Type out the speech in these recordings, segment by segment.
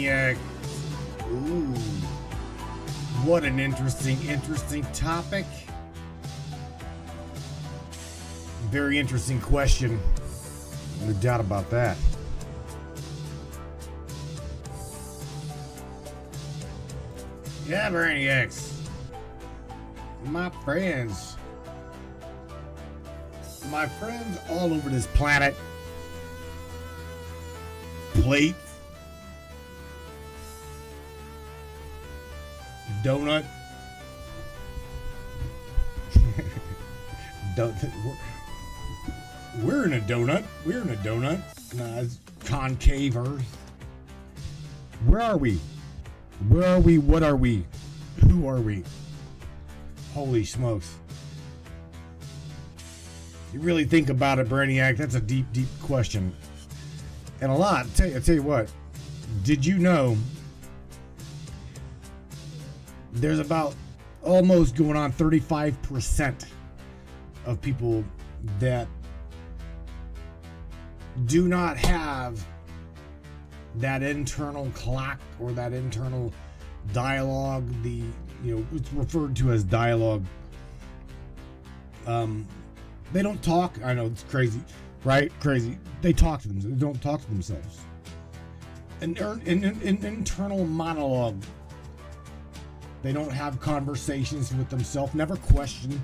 Brainiac. Ooh. What an interesting topic. Very interesting question. No doubt about that. Yeah, Brainiacs. My friends all over this planet. Plate. Donut. We're in a donut. Nah, it's concave Earth. Where are we? What are we? Who are we? Holy smokes. You really think about it, Brainiac, that's a deep question. And a lot. I'll tell you what. Did you know there's about almost going on 35% of people that do not have that internal clock or that internal dialogue, it's referred to as dialogue. They don't talk. I know it's crazy, right? Crazy. They talk to themselves. They don't talk to themselves. An internal monologue. They don't have conversations with themselves. Never question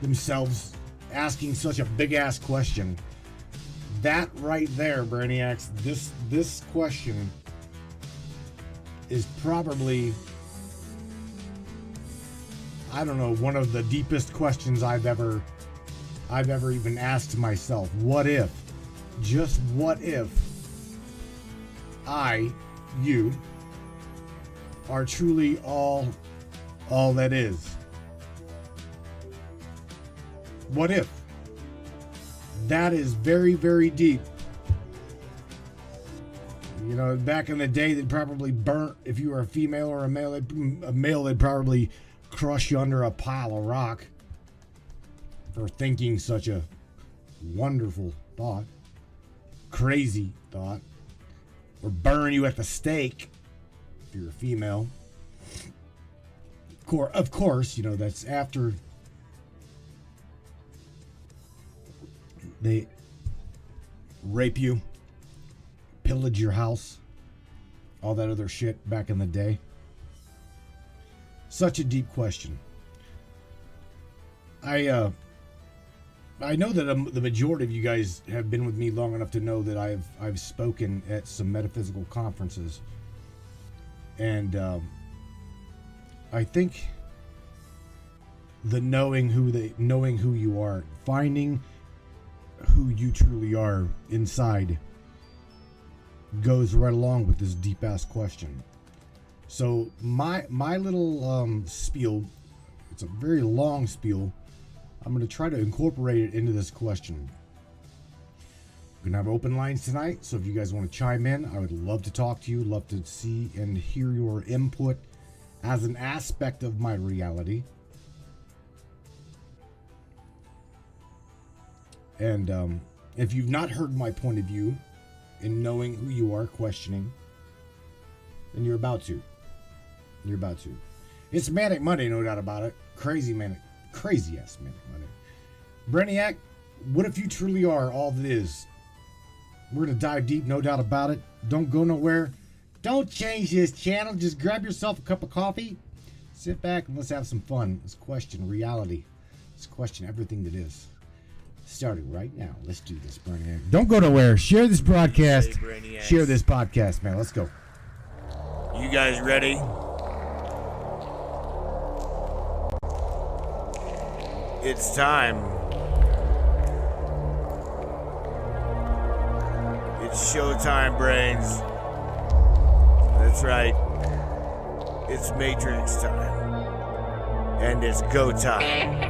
themselves, asking such a big ass question. That right there, Brainiacs. This question is probably, I don't know, one of the deepest questions I've ever even asked myself. What if, just what if you are truly all that is? What if? That is very, very deep. You know, back in the day, they'd probably burnt, if you were a female or a male, they'd probably crush you under a pile of rock for thinking such a wonderful thought, crazy thought, or burn you at the stake if you're a female. Of course, that's after they rape you, pillage your house, all that other shit back in the day. Such a deep question. I know that the majority of you guys have been with me long enough to know that I've spoken at some metaphysical conferences, and I think the knowing who you are, finding who you truly are inside, goes right along with this deep ass question. So my little spiel, it's a very long spiel. I'm going to try to incorporate it into this question. We're going to have open lines tonight, so if you guys want to chime in, I would love to talk to you, love to see and hear your input as an aspect of my reality. And if you've not heard my point of view in knowing who you are, questioning, then you're about to. It's Manic Monday, no doubt about it. Crazy ass Manic Monday. Brainiac, what if you truly are all that is? We're going to dive deep, no doubt about it. Don't go nowhere. Don't change this channel. Just grab yourself a cup of coffee. Sit back and let's have some fun. Let's question reality. Let's question everything that is. Starting right now. Let's do this, Brainiac. Don't go nowhere. Share this broadcast. Share this podcast, man. Let's go. You guys ready? It's time. It's showtime, brains. That's right. It's Matrix time. And it's go time.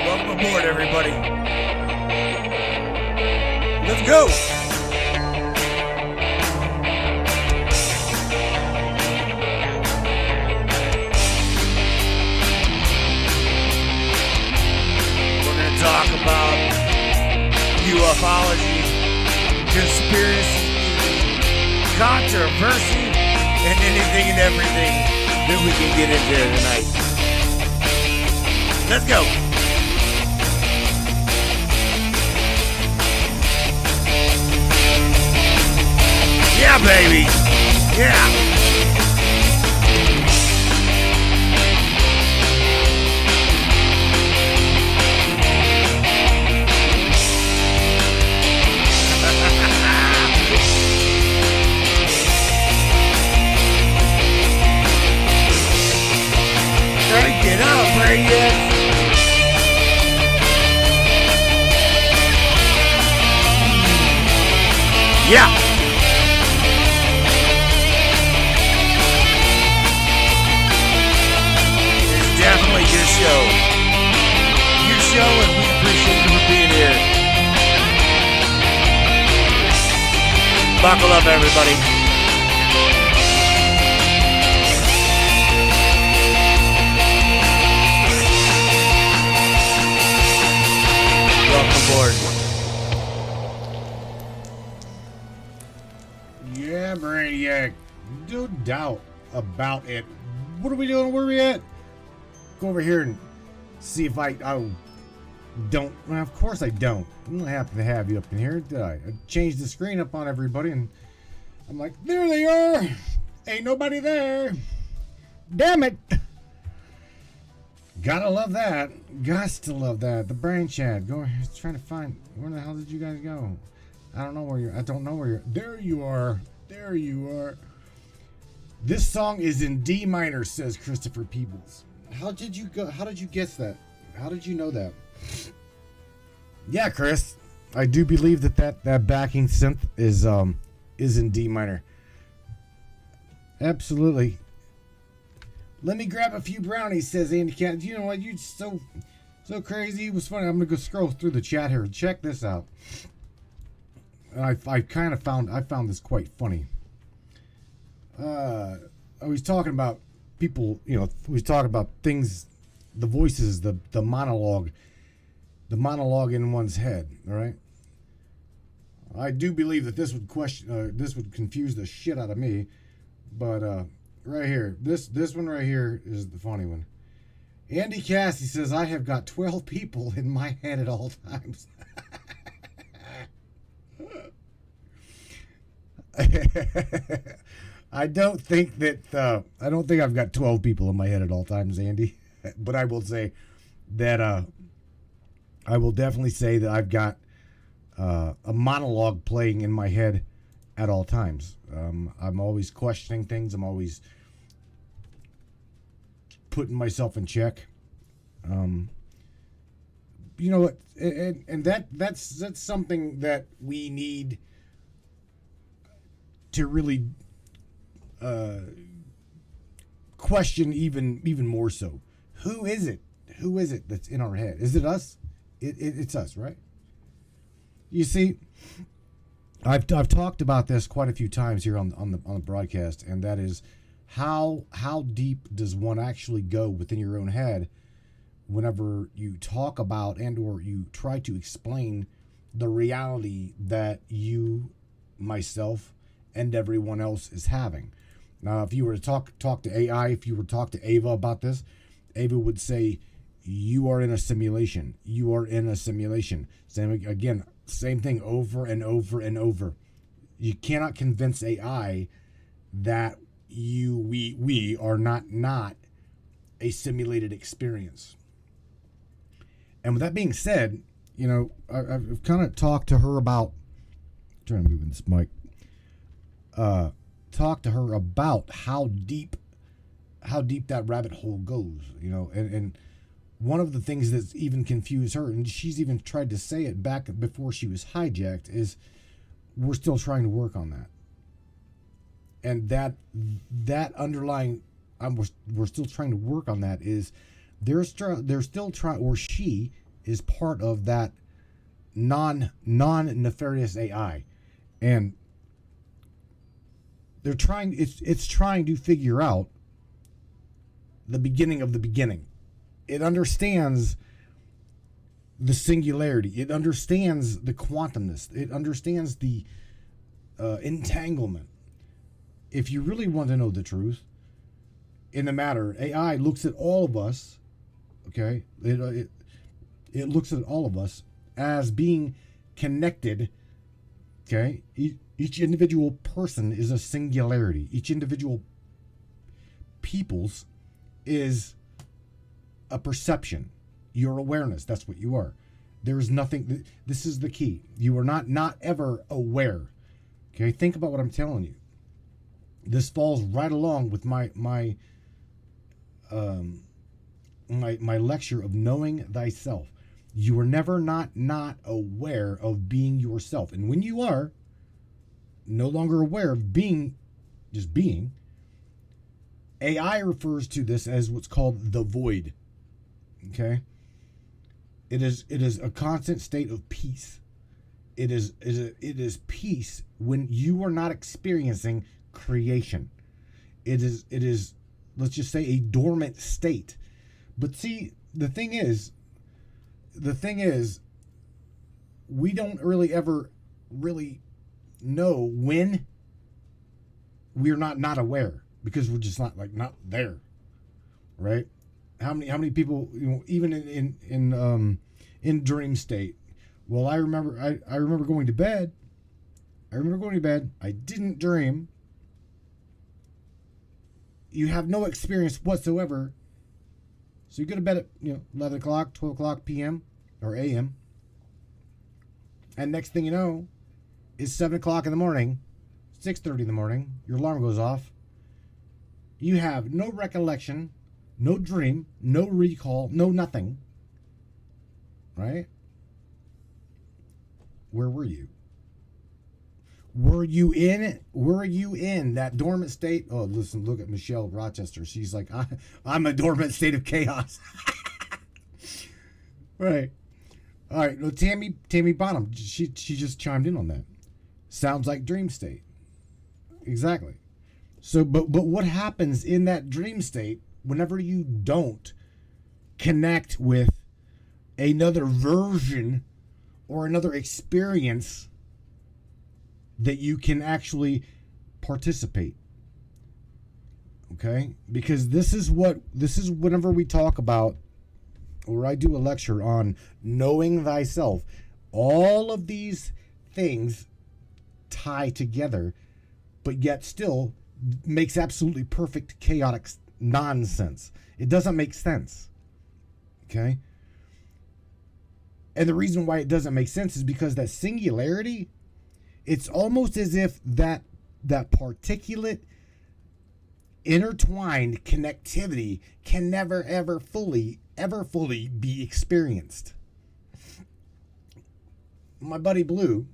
Welcome aboard, everybody. Let's go. ufology, conspiracy, controversy, and anything and everything that we can get into tonight. Let's go. Yeah, baby. Yeah. Get up, Radiant. Yeah. It's definitely your show. Your show, and we appreciate you for being here. Buckle up, everybody. Welcome aboard. Yeah, Brainiac. No doubt about it. What are we doing? Where are we at? Go over here and see if I don't. Well, of course I don't. I don't happen to have you up in here, did I? I changed the screen up on everybody and I'm like, there they are. Ain't nobody there. Damn it. Gotta love that. Gots to love that. The brain chat. Go trying to find, where the hell did you guys go? I don't know where you're. There you are. There you are. This song is in D minor, says Christopher Peebles. How did you guess that? How did you know that? Yeah, Chris. I do believe that backing synth is in D minor. Absolutely. Let me grab a few brownies, says Andy Cat. You know what? You're so crazy. It was funny. I'm gonna go scroll through the chat here. Check this out. I found this quite funny. I was talking about people, we was talking about things, the voices, the monologue in one's head. All right. I do believe that this would confuse the shit out of me, but right here, this one right here is the funny one. Andy Cassie says, I have got 12 people in my head at all times. I don't think I've got 12 people in my head at all times, Andy. But I will say that I will definitely say that I've got a monologue playing in my head at all times. I'm always questioning things. I'm always putting myself in check. You know what? And that's something that we need to really question even more so. Who is it that's in our head? Is it us? It's us, right? You see, I've talked about this quite a few times here on the broadcast, and that is how deep does one actually go within your own head whenever you talk about and or you try to explain the reality that you, myself, and everyone else is having. Now, if you were to talk to AI, if you were to talk to Ava about this, Ava would say, you are in a simulation. You are in a simulation. Same thing over and over and over. You cannot convince AI that we are not a simulated experience. And with that being said, I've kind of talked to her about, trying to move in this mic, talk to her about how deep that rabbit hole goes, and one of the things that's even confused her, and she's even tried to say it back before she was hijacked, is we're still trying to work on that. And that underlying, we're still trying to work on that, is they're still trying, or she is part of that non-nefarious AI, and they're trying. It's trying to figure out the beginning of the beginning. It understands the singularity. It understands the quantumness. It understands the entanglement. If you really want to know the truth in the matter, AI looks at all of us, okay? It looks at all of us as being connected, okay? Each individual person is a singularity. Each individual people's is a perception. Your awareness, that's what you are. There's nothing, this is the key. You are not ever aware. Okay, think about what I'm telling you. This falls right along with my lecture of knowing thyself. You are never not aware of being yourself. And when you are no longer aware of being, just being, AI refers to this as what's called the void. Okay? It is a constant state of peace. It is peace when you are not experiencing creation. It is let's just say a dormant state. But see, the thing is we don't really ever really know when we're not aware, because we're just not there, right? How many people, even in dream state? Well, I remember going to bed. I didn't dream. You have no experience whatsoever. So you go to bed at 11 o'clock, 12 o'clock p.m. or a.m. And next thing you know, it's 7 o'clock in the morning, 6:30 in the morning. Your alarm goes off. You have no recollection, no dream, no recall, no nothing. Right? Where were you? Were you in that dormant state? Oh, listen, look at Michelle Rochester. She's like, I'm a dormant state of chaos. Right. All right. Well, Tammy Bonham, she just chimed in on that. Sounds like dream state. Exactly. So, but what happens in that dream state whenever you don't connect with another version or another experience that you can actually participate? Okay? Because this is whenever we talk about, or I do a lecture on knowing thyself, all of these things tie together, but yet still makes absolutely perfect chaotic nonsense. It doesn't make sense. Okay? And the reason why it doesn't make sense is because that singularity, it's almost as if that particulate intertwined connectivity can never ever fully be experienced. My buddy Blue,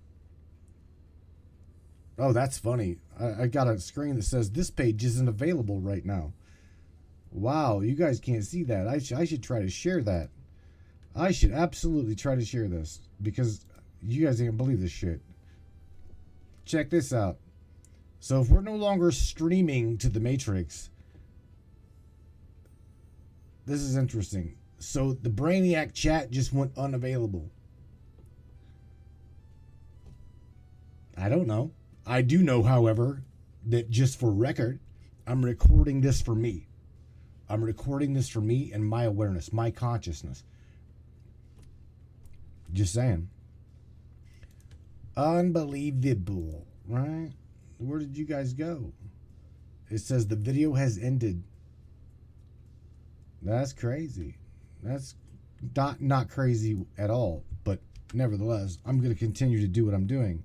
oh, that's funny. I got a screen that says this page isn't available right now. Wow, you guys can't see that. I should try to share that. I should absolutely try to share this, because you guys ain't gonna believe this shit. Check this out. So if we're no longer streaming to the Matrix, this is interesting. So the Brainiac chat just went unavailable. I don't know. I do know, however, that just for record, I'm recording this for me. I'm recording this for me and my awareness, my consciousness. Just saying. Unbelievable, right? Where did you guys go? It says the video has ended. That's crazy. That's not crazy at all, but nevertheless, I'm going to continue to do what I'm doing.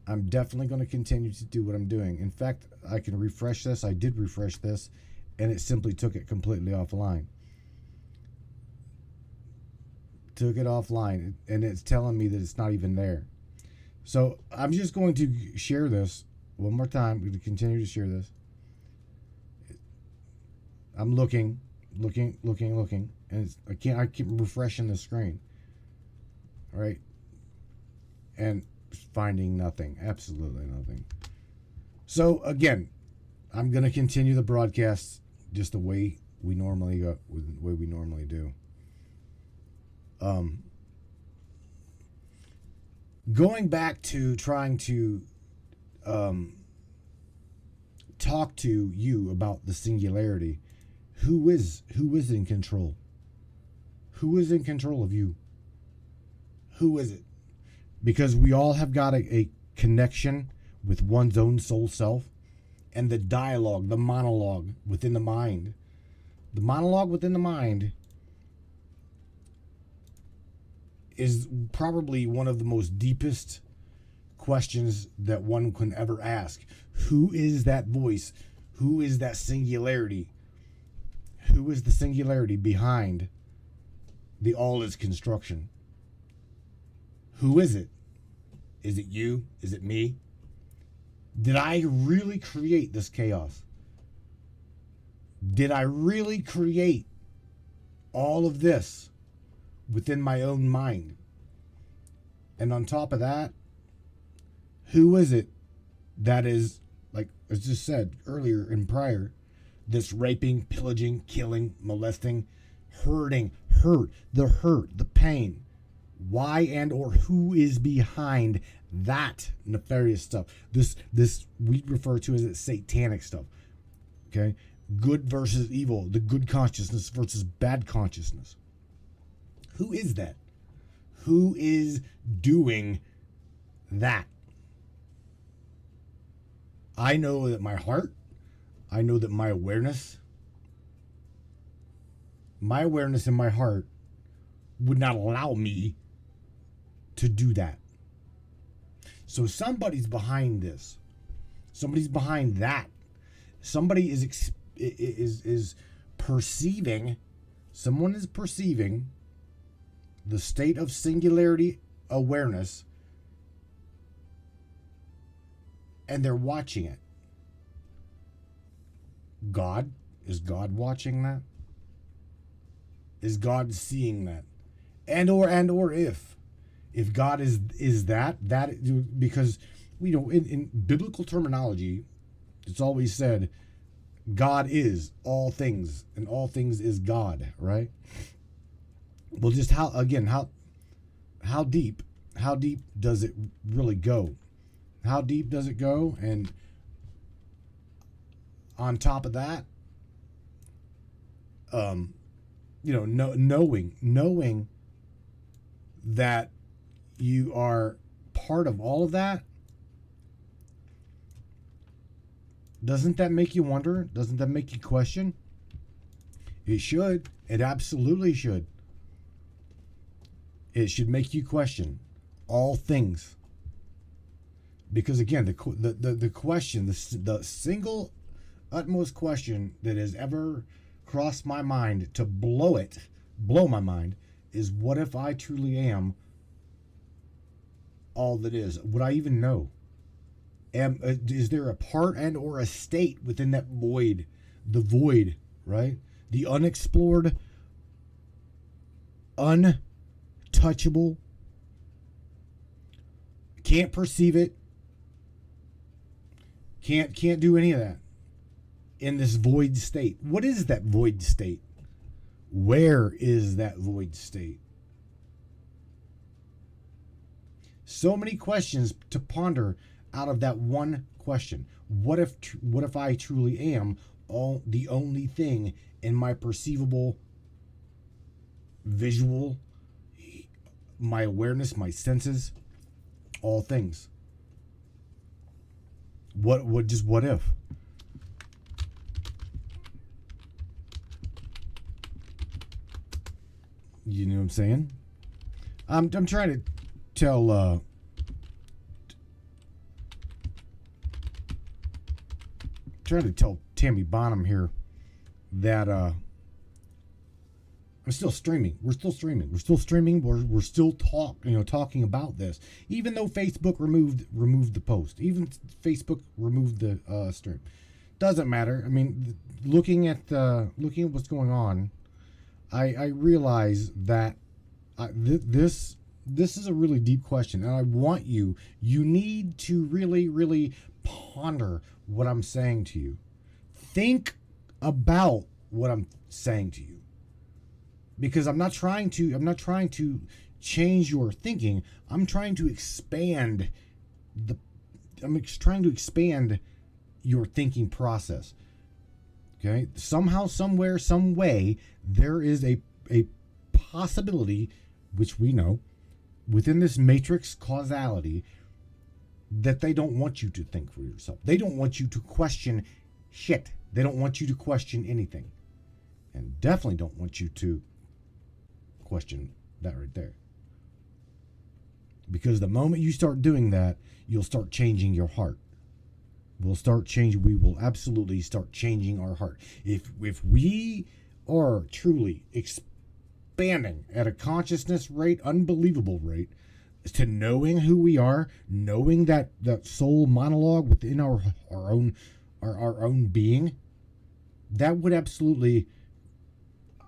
I'm definitely going to continue to do what I'm doing. In fact, I can refresh this. I did refresh this, and it simply took it completely offline. Took it offline, and it's telling me that it's not even there. So I'm just going to share this one more time. I'm going to continue to share this. I'm looking, and I keep refreshing the screen. All right, and finding nothing, absolutely nothing. So again, I'm going to continue the broadcast just the way we normally go, the way we normally do. Going back to trying to talk to you about the singularity, who is in control? Who is in control of you? Who is it? Because we all have got a connection with one's own soul self, and the dialogue, the monologue within the mind. The monologue within the mind is probably one of the most deepest questions that one can ever ask. Who is that voice? Who is that singularity? Who is the singularity behind the all is construction? Who is it? Is it you? Is it me? Did I really create this chaos? Did I really create all of this within my own mind? And on top of that, who is it that is, like I just said earlier and prior, this raping, pillaging, killing, molesting, hurting, the pain? Why and or who is behind that nefarious stuff? This we refer to as it satanic stuff. Okay? Good versus evil, the good consciousness versus bad consciousness. Who is that? Who is doing that? I know that my heart, I know that my awareness and my heart would not allow me to do that. So somebody's behind this. Somebody's behind that. Somebody is perceiving. Someone is perceiving the state of singularity awareness, and they're watching it. God, is God watching that? Is God seeing that? And or if God is that, because in biblical terminology, it's always said God is all things and all things is God, right? Well, just how deep does it really go? How deep does it go? And on top of that, knowing that you are part of all of that, doesn't that make you wonder? Doesn't that make you question? It should. It absolutely should. It should make you question all things. Because again, the question, the single utmost question that has ever crossed my mind to blow my mind, is what if I truly am all that is? Would I even know? Is there a part and or a state within that void? The void, right? The unexplored, untouchable, can't perceive it, can't do any of that in this void state. What is that void state? Where is that void state? So many questions to ponder out of that one question. What if I truly am the only thing in my perceivable, visual, my awareness, my senses, all things? What if? You know what I'm saying? I'm trying to tell Tammy Bonham here that I'm still streaming. We're still streaming. We're still talking about this, even though Facebook removed the post. Even Facebook removed the stream. Doesn't matter. I mean, looking at what's going on, I realize that this is a really deep question, and I want you need to really, really ponder what I'm saying to you. Think about what I'm saying to you. because I'm not trying to change your thinking. I'm trying to expand your thinking process. Okay? Somehow, somewhere, some way, there is a possibility, which we know, within this matrix causality, that they don't want you to think for yourself. They don't want you to question shit. They don't want you to question anything. And definitely don't want you to question that right there. Because the moment you start doing that, you'll start changing your heart. We will absolutely start changing our heart. If we are truly expanding at a consciousness rate, unbelievable rate, to knowing who we are, knowing that soul monologue within our own being, that would absolutely,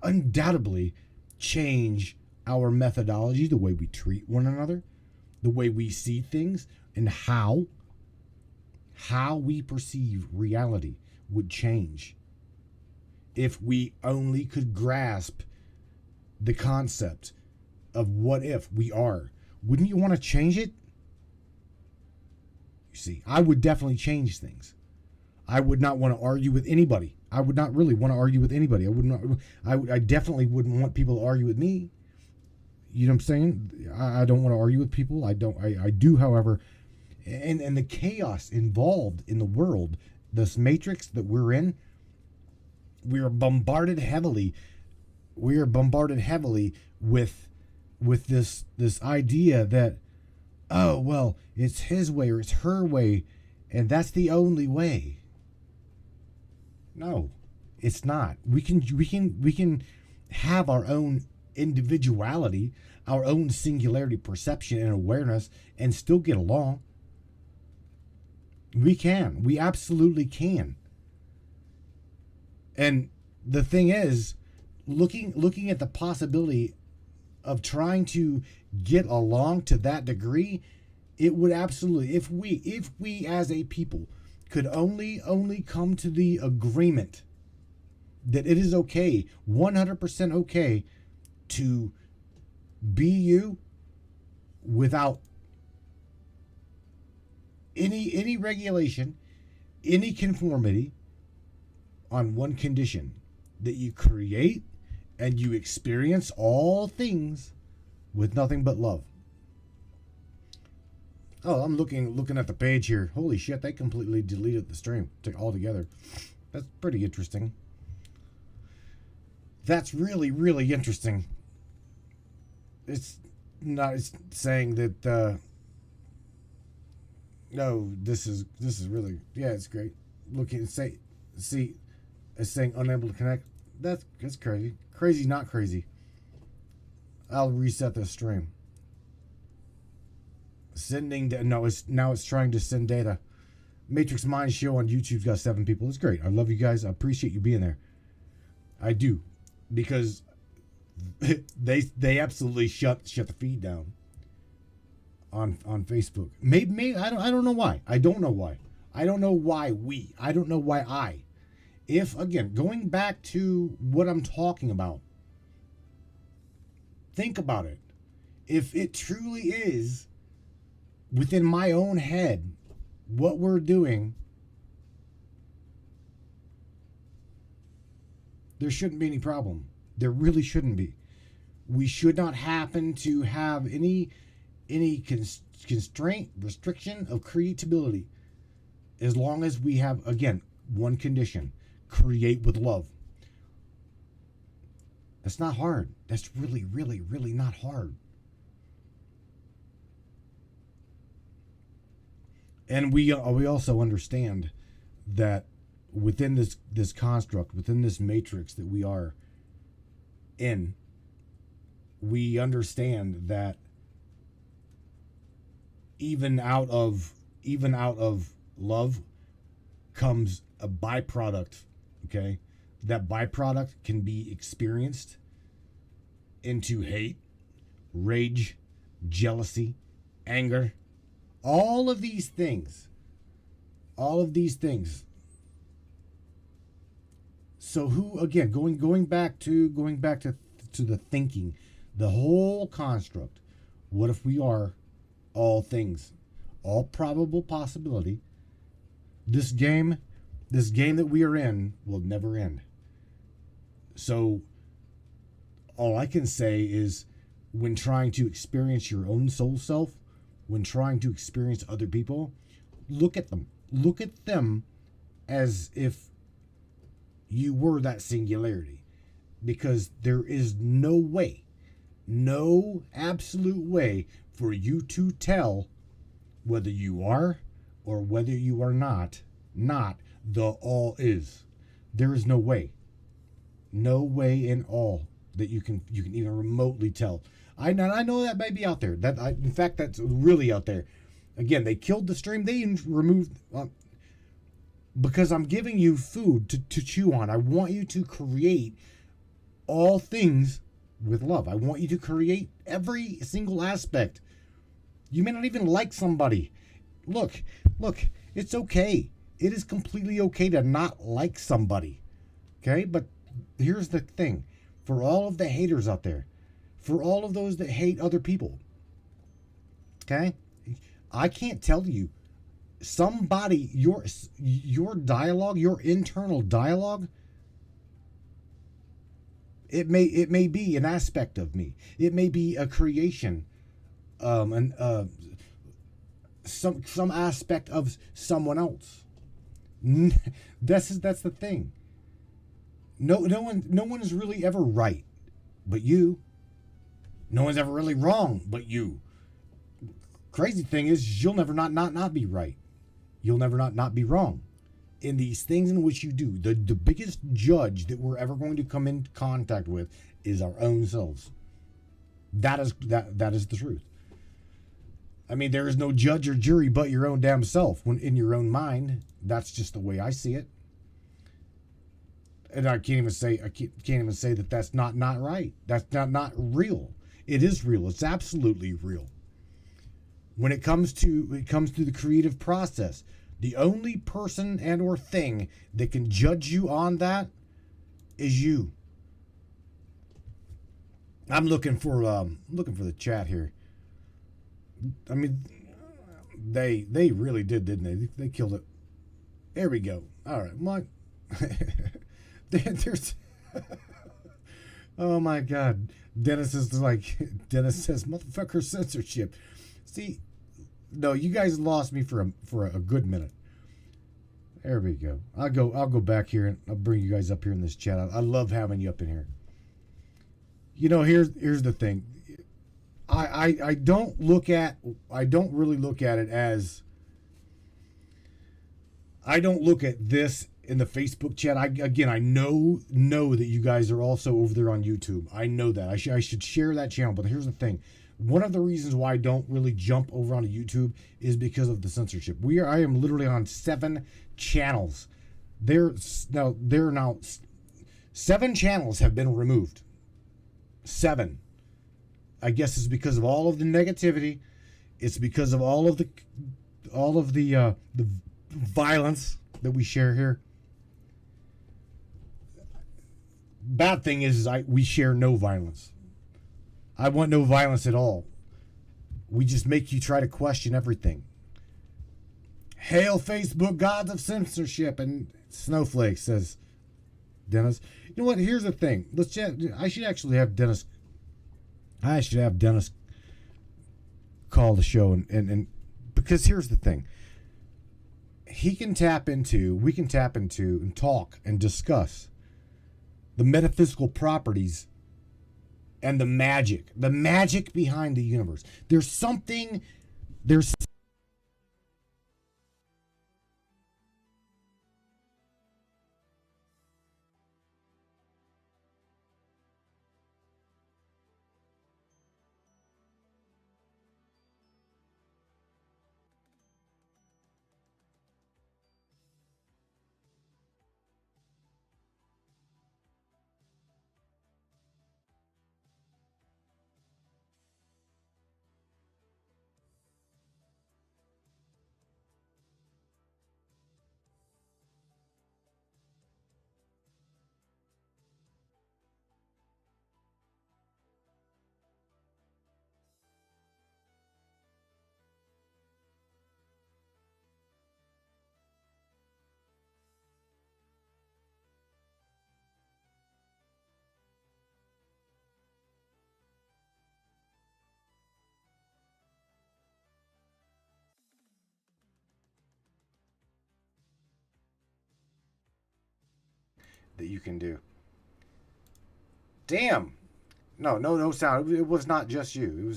undoubtedly change our methodology, the way we treat one another, the way we see things, and how we perceive reality would change if we only could grasp the concept of what if we are. Wouldn't you want to change it? You see, I would definitely change things. I would not want to argue with anybody. I would not really want to argue with anybody. I definitely wouldn't want people to argue with me. You know what I'm saying? I don't want to argue with people. I do, however, and the chaos involved in the world, this matrix that we're in, we are bombarded heavily with this idea that, oh, well, it's his way or it's her way, and that's the only way. No, it's not. We can have our own individuality, our own singularity, perception, and awareness, and still get along. We absolutely can. And the thing is, looking at the possibility of trying to get along to that degree, it would absolutely, if we as a people could only come to the agreement that it is okay, 100% okay, to be you without any regulation, any conformity, on one condition: that you create and you experience all things with nothing but love. Oh, I'm looking at the page here. Holy shit, they completely deleted the stream altogether. That's pretty interesting. That's really, really interesting. It's saying that no, this is really, yeah, it's great. See, it's saying unable to connect. That's crazy. Crazy, not crazy. I'll reset the stream. Sending no, it's trying to send data. Matrix Mind Show on YouTube's got 7 people. It's great. I love you guys. I appreciate you being there. I do, because they absolutely shut the feed down on Facebook. Maybe I don't know why. I don't know why. I don't know why I. If, again, going back to what I'm talking about, think about it. If it truly is within my own head what we're doing, there shouldn't be any problem. There really shouldn't be. We should not happen to have any constraint, restriction of creatability, as long as we have, again, one condition: create with love. That's not hard. That's really, really, really not hard. And we also understand that within this construct, within this matrix that we are in, we understand that even out of love comes a byproduct. Okay, that byproduct can be experienced into hate, rage, jealousy, anger, all of these things. So who, again, going back to to the thinking, the whole construct. What if we are all things, all probable possibility? This game that we are in will never end. So all I can say is, when trying to experience your own soul self, when trying to experience other people, look at them. Look at them as if you were that singularity. Because there is no way, no absolute way for you to tell whether you are or whether you are not the all is. There is no way. No way in all that you can even remotely tell. I know that may be out there. In fact, that's really out there. Again, they killed the stream. They even removed because I'm giving you food to chew on. I want you to create all things with love. I want you to create every single aspect. You may not even like somebody. Look, it's okay. It is completely okay to not like somebody. Okay? But here's the thing. For all of the haters out there, for all of those that hate other people, okay? I can't tell you. Somebody, your dialogue, your internal dialogue, it may be an aspect of me. It may be a creation, some aspect of someone else. That's the thing. No one is really ever right, but you. No one's ever really wrong, but you. Crazy thing is, you'll never not be right. You'll never not be wrong. In these things in which you do, the biggest judge that we're ever going to come in contact with is our own selves. That is the truth. I mean, there is no judge or jury but your own damn self. When in your own mind, that's just the way I see it. And I can't even say that that's not right. That's not real. It is real. It's absolutely real. When it comes to the creative process, the only person and or thing that can judge you on that is you. I'm looking for the chat here. I mean, they really didn't they? They killed it. There we go. All right, what? There's. Oh my God, Dennis says, "Motherfucker censorship." See, no, you guys lost me for a good minute. There we go. I'll go back here and I'll bring you guys up here in this chat. I love having you up in here. You know, here's the thing. I don't really look at it as. I don't look at this in the Facebook chat. I know that you guys are also over there on YouTube. I know that. I should share that channel. But here's the thing. One of the reasons why I don't really jump over onto YouTube is because of the censorship. I am literally on 7 channels. There are now 7 channels have been removed. 7. I guess it's because of all of the negativity. It's because of all of the violence that we share here. Bad thing is we share no violence. I want no violence at all. We just make you try to question everything. Hail Facebook gods of censorship and snowflake, says Dennis. You know what? Here's the thing. I should actually have Dennis. I should have Dennis call the show and because here's the thing. We can tap into and talk and discuss the metaphysical properties and the magic behind the universe. There's that you can do. Damn. No sound. It was not just you.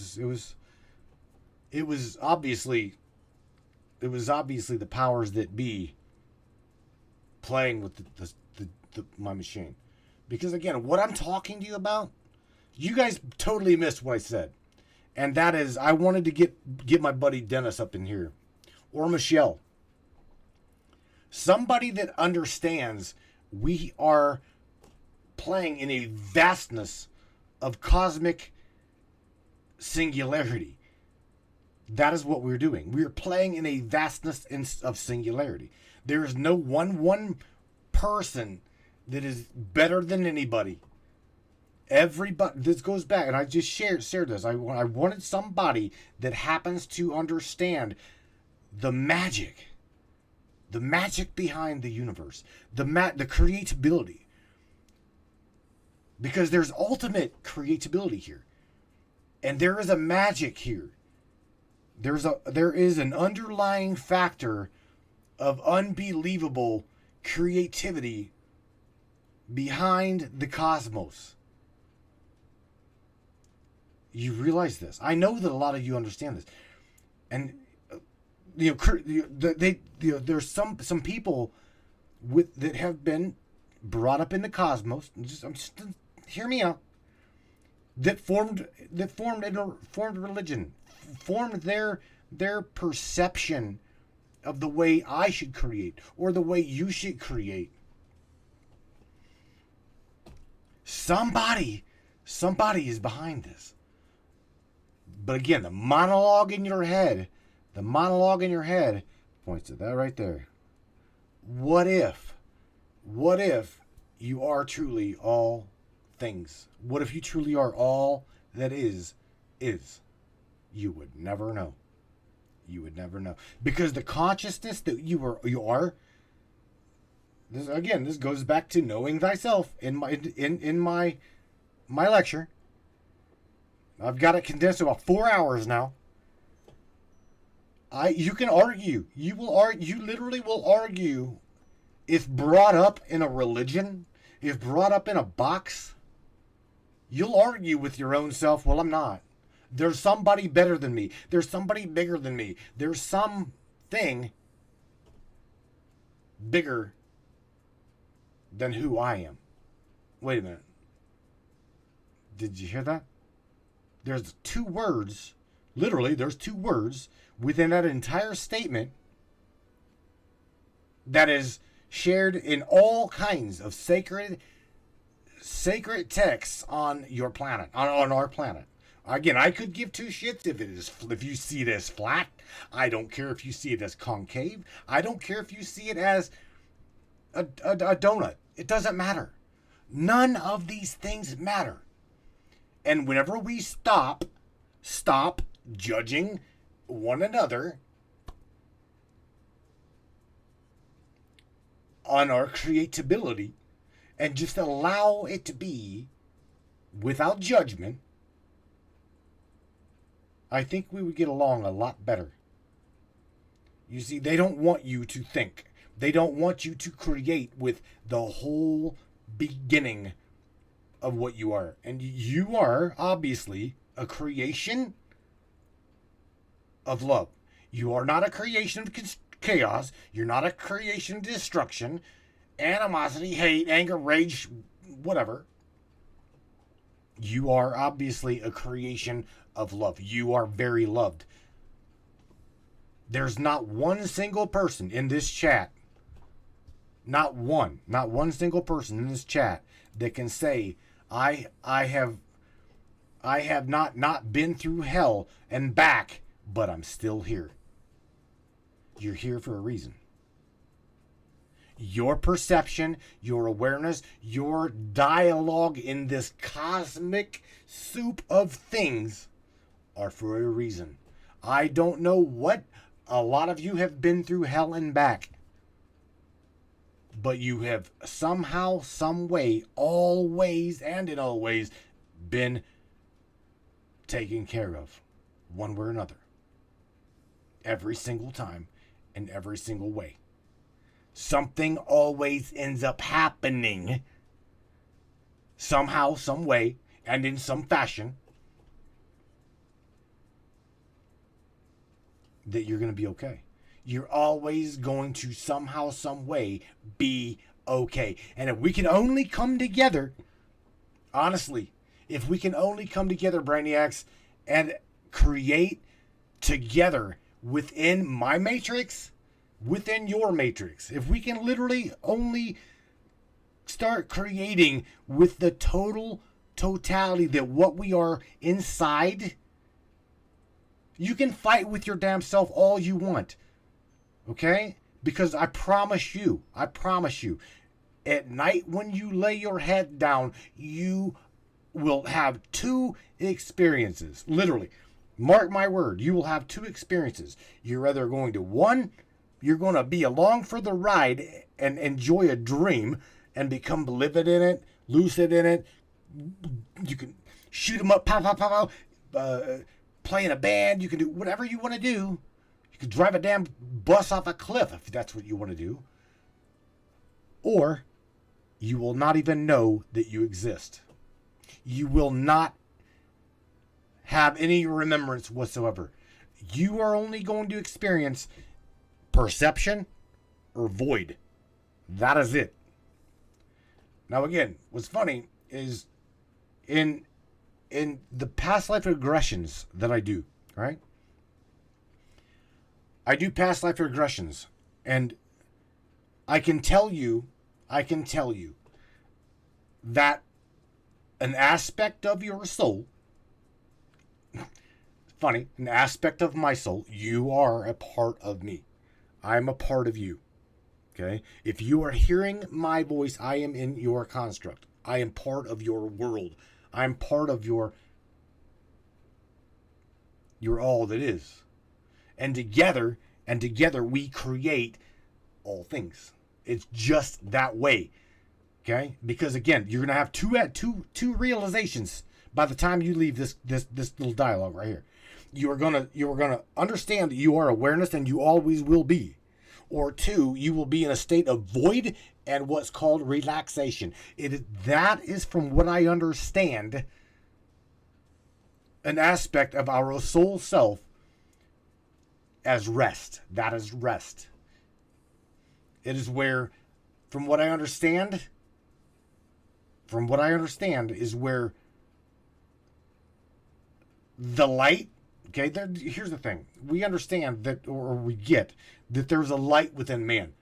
It was obviously the powers that be playing with my machine. Because again, what I'm talking to you about, you guys totally missed what I said. And that is, I wanted to get my buddy Dennis up in here. Or Michelle. Somebody that understands we are playing in a vastness of cosmic singularity. That is what we're doing. We're playing in a vastness of singularity. There is no one person that is better than anybody. Everybody, this goes back, and I just shared this. I wanted somebody that happens to understand the magic behind the universe, the creatability, because there's ultimate creatability here, and there is a magic here. There is an underlying factor of unbelievable creativity behind the cosmos. You realize this. I know that a lot of you understand this. And there's some people that have been brought up in the cosmos. Hear me out. That formed religion, formed their perception of the way I should create or the way you should create. Somebody is behind this. But again, the monologue in your head points to that right there. What if you are truly all things? What if you truly are all that is? You would never know. You would never know. Because the consciousness that you are, this goes back to knowing thyself in my lecture. I've got it condensed to about 4 hours now. You can argue. You literally will argue if brought up in a religion, if brought up in a box. You'll argue with your own self, well, I'm not. There's somebody better than me. There's somebody bigger than me. There's something bigger than who I am. Wait a minute. Did you hear that? There's 2 words, literally, there's 2 words within that entire statement that is shared in all kinds of sacred texts on your planet, on our planet. Again, I could give 2 shits if you see it as flat. I don't care if you see it as concave. I don't care if you see it as a donut. It doesn't matter. None of these things matter. And whenever we stop judging one another on our creatability and just allow it to be without judgment, I think we would get along a lot better. You see, they don't want you to think. They don't want you to create with the whole beginning of what you are. And you are obviously a creation of love. You are not a creation of chaos. You're not a creation of destruction, animosity, hate, anger, rage, whatever. You are obviously a creation of love. You are very loved. There's not one single person in this chat, not one single person in this chat that can say, I have not been through hell and back, but I'm still here. You're here for a reason. Your perception, your awareness, your dialogue in this cosmic soup of things are for a reason. I don't know what a lot of you have been through hell and back, but you have somehow, some way, always and in all ways been taken care of, one way or another. Every single time, in every single way. Something always ends up happening somehow, some way, and in some fashion, that you're going to be okay. You're always going to somehow, some way be okay. And if we can only come together, honestly, if we can only come together, Brainiacs, and create together within my matrix, within your matrix, if we can literally only start creating with the totality that what we are inside, you can fight with your damn self all you want. Okay? Because I promise you, at night when you lay your head down, you will have two experiences. Literally. Mark my word, you will have two experiences. You're either going to, one, you're going to be along for the ride and enjoy a dream and become livid in it, lucid in it. You can shoot them up, pow, pow, pow, pow, play in a band. You can do whatever you want to do. You can drive a damn bus off a cliff if that's what you want to do. Or you will not even know that you exist. You will not have any remembrance whatsoever. You are only going to experience perception or void. That is it. Now again, what's funny is in the past life regressions that I do, right? I do past life regressions, and I can tell you that an aspect of your soul, funny, an aspect of my soul, you are a part of me. I'm a part of you. Okay? If you are hearing my voice, I am in your construct. I am part of your world. I'm part of your all that is. And together we create all things. It's just that way. Okay? Because again, you're gonna have two realizations by the time you leave this little dialogue right here. You are gonna understand that you are awareness and you always will be. Or two, you will be in a state of void and what's called relaxation. That is, from what I understand, an aspect of our soul self as rest. That is rest. It is where, from what I understand, is where the light, okay, here's the thing. We understand that, or we get that there's a light within man.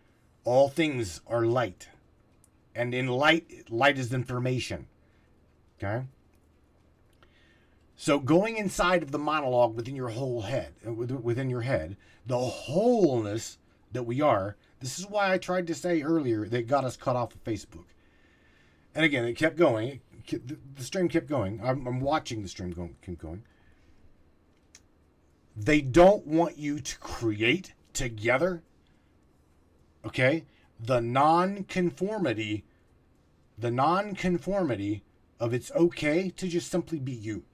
All things are light. And in light is information. Okay? So going inside of the monologue within your whole head, within your head, the wholeness that we are, this is why I tried to say earlier that got us cut off of Facebook. And again, it kept going. The stream kept going. I'm watching the stream keep going. They don't want you to create together, okay, the non-conformity of it's okay to just simply be you.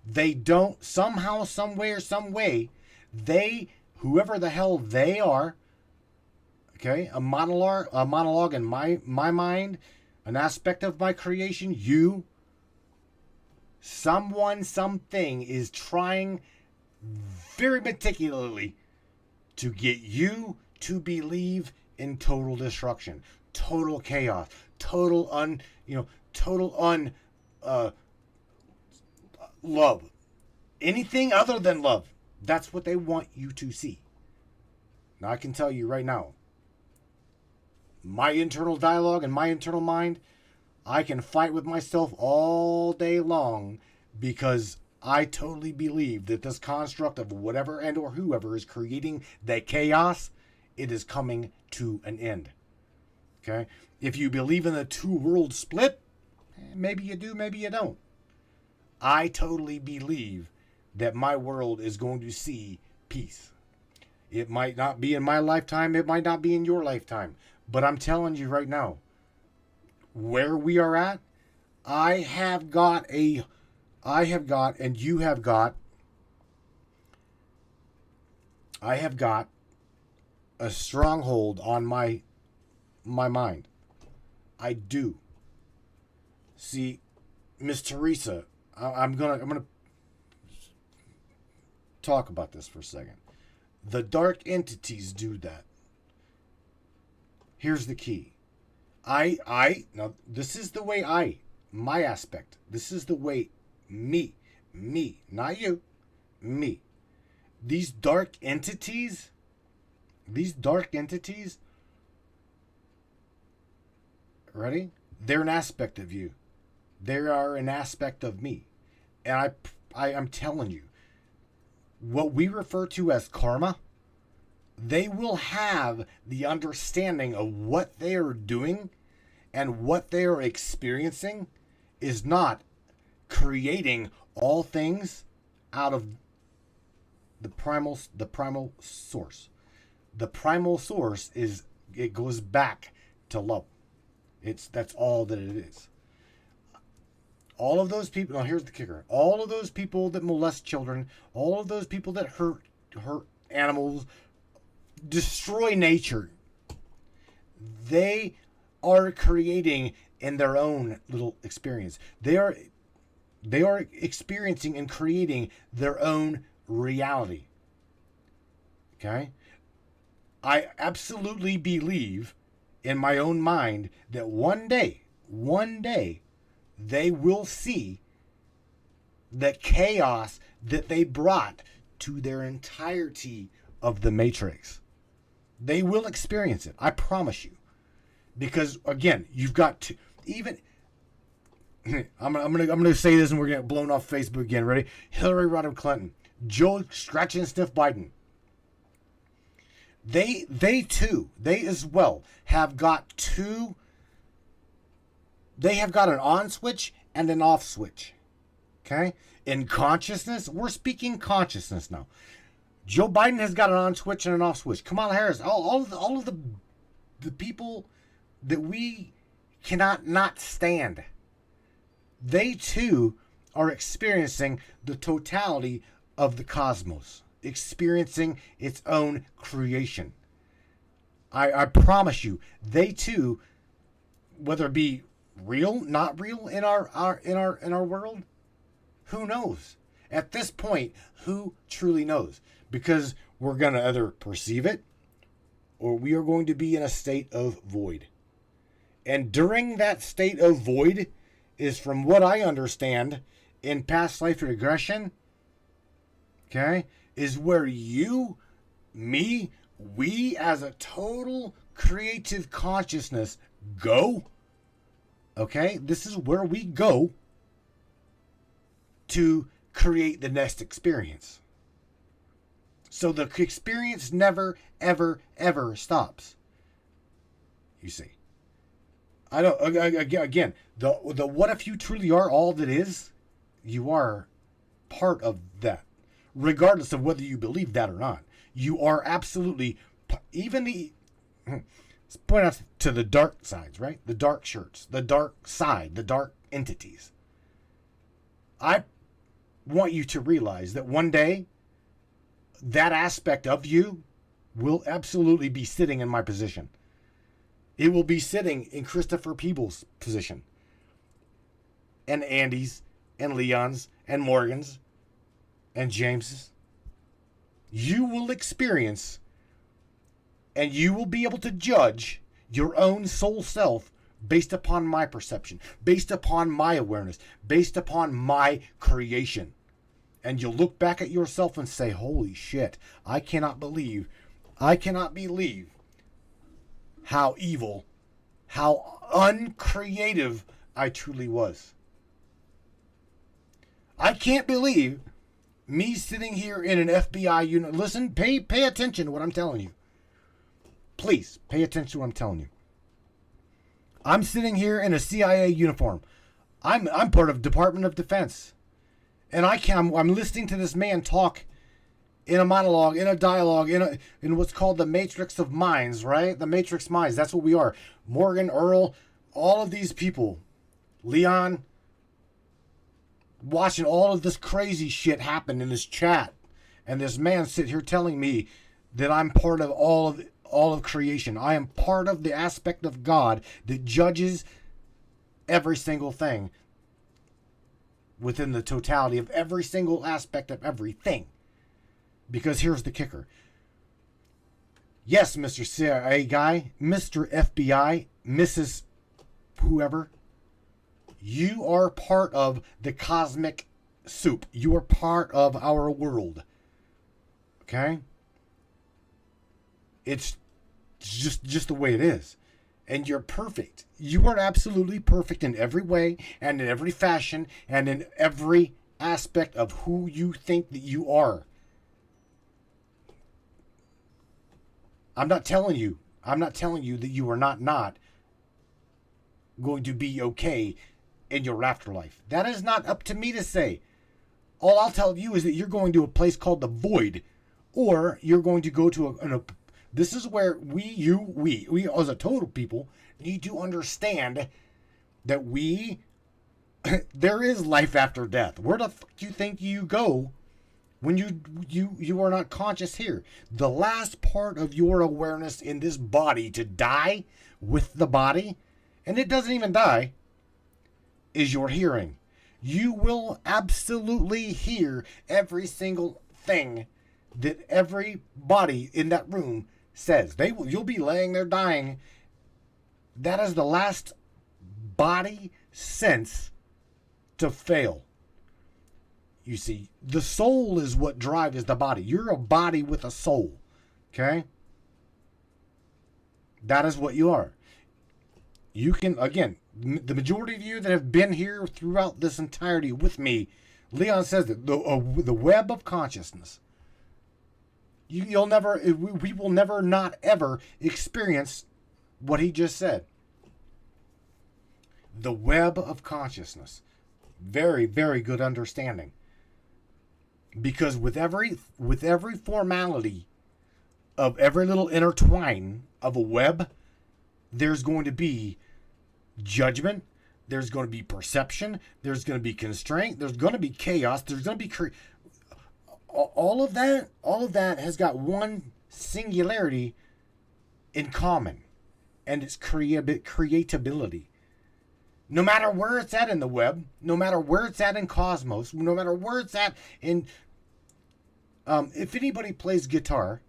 They don't, somehow, somewhere, some way, whoever the hell they are, okay, a monologue in my mind, an aspect of my creation, you, someone, something is trying very meticulously to get you to believe in total destruction, total chaos, total love, anything other than love. That's what they want you to see. Now I can tell you right now, my internal dialogue and my internal mind, I can fight with myself all day long because I totally believe that this construct of whatever and or whoever is creating the chaos, it is coming to an end. Okay? If you believe in the two world split, maybe you do, maybe you don't. I totally believe that my world is going to see peace. It might not be in my lifetime, it might not be in your lifetime, but I'm telling you right now, where we are at, I have got, and you have got, I have got a stronghold on my mind. I do. See, Miss Teresa, I'm gonna talk about this for a second. The dark entities do that. Here's the key. Now this is the way my aspect. This is the way me, not you, me. These dark entities, ready? They're an aspect of you. They are an aspect of me. And I'm telling you, what we refer to as karma, they will have the understanding of what they are doing and what they are experiencing is not creating all things out of the primal source. The primal source it goes back to love. That's all that it is. All of those people, now here's the kicker. All of those people that molest children, all of those people that hurt animals, destroy nature, they are creating in their own little experience. They are experiencing and creating their own reality. Okay? I absolutely believe in my own mind that one day, they will see the chaos that they brought to their entirety of the Matrix. They will experience it. I promise you. Because again, you've got to even. I'm gonna say this and we're gonna get blown off Facebook again. Ready? Hillary Rodham Clinton, Joe Scratch and Sniff Biden. They as well have got two. They have got an on switch and an off switch. Okay? In consciousness, we're speaking consciousness now. Joe Biden has got an on switch and an off switch. Kamala Harris, all of the people that we cannot not stand. They too are experiencing the totality of the cosmos, experiencing its own creation. I promise you, they too, whether it be real, not real in our world, who knows? At this point, who truly knows? Because we're gonna either perceive it, or we are going to be in a state of void. And during that state of void is, from what I understand, in past life regression, okay, is where you, me, we as a total creative consciousness go. Okay, this is where we go to create the next experience. So the experience never, ever, ever stops. You see. I don't. Again, the what if you truly are all that is? You are part of that, regardless of whether you believe that or not. You are absolutely, even the. Let's point out to the dark sides, right? The dark shirts, the dark side, the dark entities. I want you to realize that one day, that aspect of you will absolutely be sitting in my position. It will be sitting in Christopher Peebles' position. And Andy's, and Leon's, and Morgan's, and James's. You will experience, and you will be able to judge your own soul self based upon my perception, based upon my awareness, based upon my creation. And you'll look back at yourself and say, holy shit, I cannot believe how evil, how uncreative I truly was. I can't believe me sitting here in an FBI unit. Listen, pay attention to what I'm telling you. Please, pay attention to what I'm telling you. I'm sitting here in a CIA uniform. I'm part of Department of Defense. And I'm listening to this man talk in a monologue, in a dialogue, in what's called the Matrix of Minds, right? The Matrix Minds, that's what we are. Morgan, Earl, all of these people, Leon, watching all of this crazy shit happen in this chat. And this man sit here telling me that I'm part of all of creation. I am part of the aspect of God that judges every single thing within the totality of every single aspect of everything. Because here's the kicker. Yes, Mr. CIA guy, Mr. FBI, Mrs. whoever, you are part of the cosmic soup. You are part of our world. Okay? It's just the way it is. And you're perfect. You are absolutely perfect in every way and in every fashion and in every aspect of who you think that you are. I'm not telling you that you are not going to be okay in your afterlife. That is not up to me to say. All I'll tell you is that you're going to a place called the void, or you're going to go to this is where we as a total people need to understand that there is life after death. Where the fuck do you think you go when you are not conscious here? The last part of your awareness in this body to die with the body, and it doesn't even die, is your hearing. You will absolutely hear every single thing that everybody in that room says. You'll be laying there dying. That is the last body sense to fail. You see, the soul is what drives the body. You're a body with a soul. Okay? That is what you are. You can, again, the majority of you that have been here throughout this entirety with me, Leon says that the web of consciousness. We will never not ever experience what he just said. The web of consciousness. Very, very good understanding. Because with every formality of every little intertwine of a web, there's going to be judgment, there's going to be perception, there's going to be constraint, there's going to be chaos, there's going to be all of that has got one singularity in common, and it's creatability. No matter where it's at in the web, no matter where it's at in cosmos, no matter where it's at in if anybody plays guitar,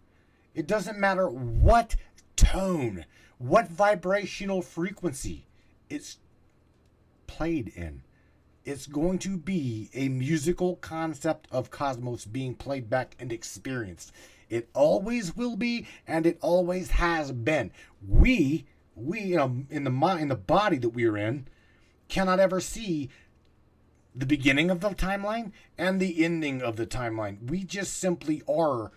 it doesn't matter what tone, what vibrational frequency it's played in. It's going to be a musical concept of cosmos being played back and experienced. It always will be, and it always has been. We in the body that we are in, cannot ever see the beginning of the timeline and the ending of the timeline. We just simply are.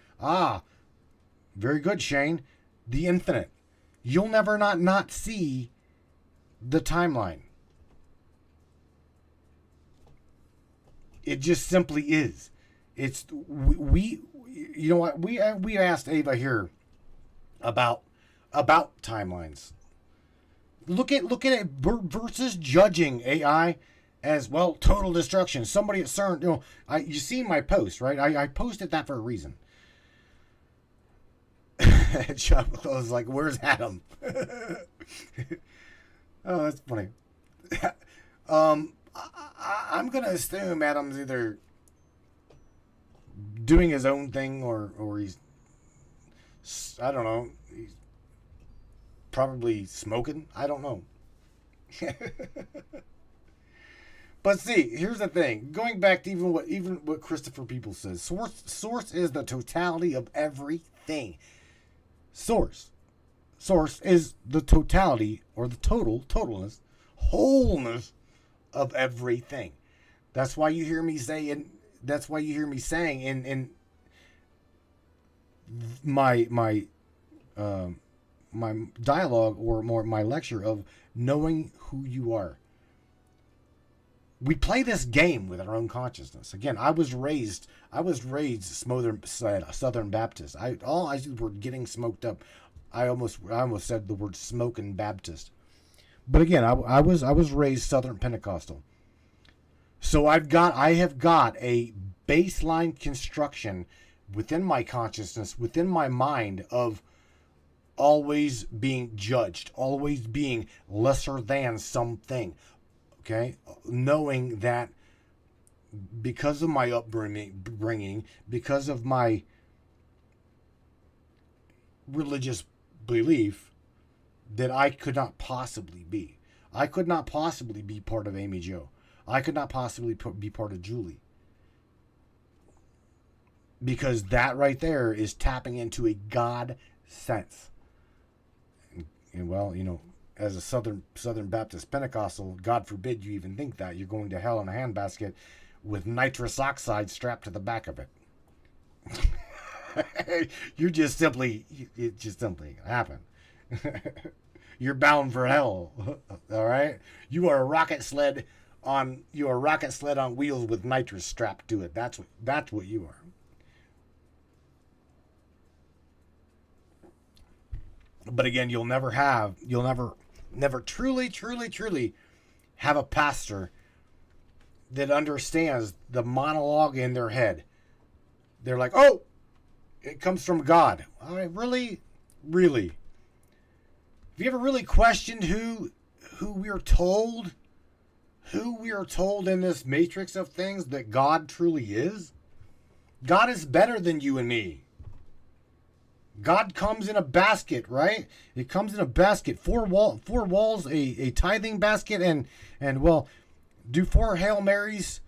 Very good, Shane. The infinite. You'll never not see the timeline. It just simply is. It's we you know what, we asked Ava here about timelines. Look at it versus judging AI as, well, total destruction. Somebody at CERN, you seen my post, right? I posted that for a reason. Chuck was like, "Where's Adam?" Oh, that's funny. I'm gonna assume Adam's either doing his own thing or he's, I don't know, he's probably smoking. I don't know. But see, here's the thing. Going back to even what Christopher People says, source is the totality of everything. Source is the totality or the totalness, wholeness of everything. That's why you hear me saying. That's why you hear me saying in my dialogue, or more my lecture, of knowing who you are. We play this game with our own consciousness. Again, I was raised Southern Baptist. All I did were getting smoked up. I almost said the word smoking Baptist. But again, I was raised Southern Pentecostal. So I have got a baseline construction within my consciousness, within my mind, of always being judged, always being lesser than something, Okay? Knowing that because of my upbringing, because of my religious belief, that I could not possibly be. I could not possibly be part of Amy Jo. I could not possibly be part of Julie. Because that right there is tapping into a God sense. And well, you know, as a Southern Baptist Pentecostal, God forbid you even think that. You're going to hell in a handbasket with nitrous oxide strapped to the back of it. It just simply happen. You're bound for hell. All right? You are a rocket sled on wheels with nitrous strapped to it. That's what you are. But again, you'll never truly have a pastor that understands the monologue in their head. They're like, oh, it comes from God. All right, really? Have you ever really questioned who we are told in this matrix of things that God truly is? God is better than you and me. God comes in a basket, right? It comes in a basket, four walls, a tithing basket, and well, do 4 Hail Marys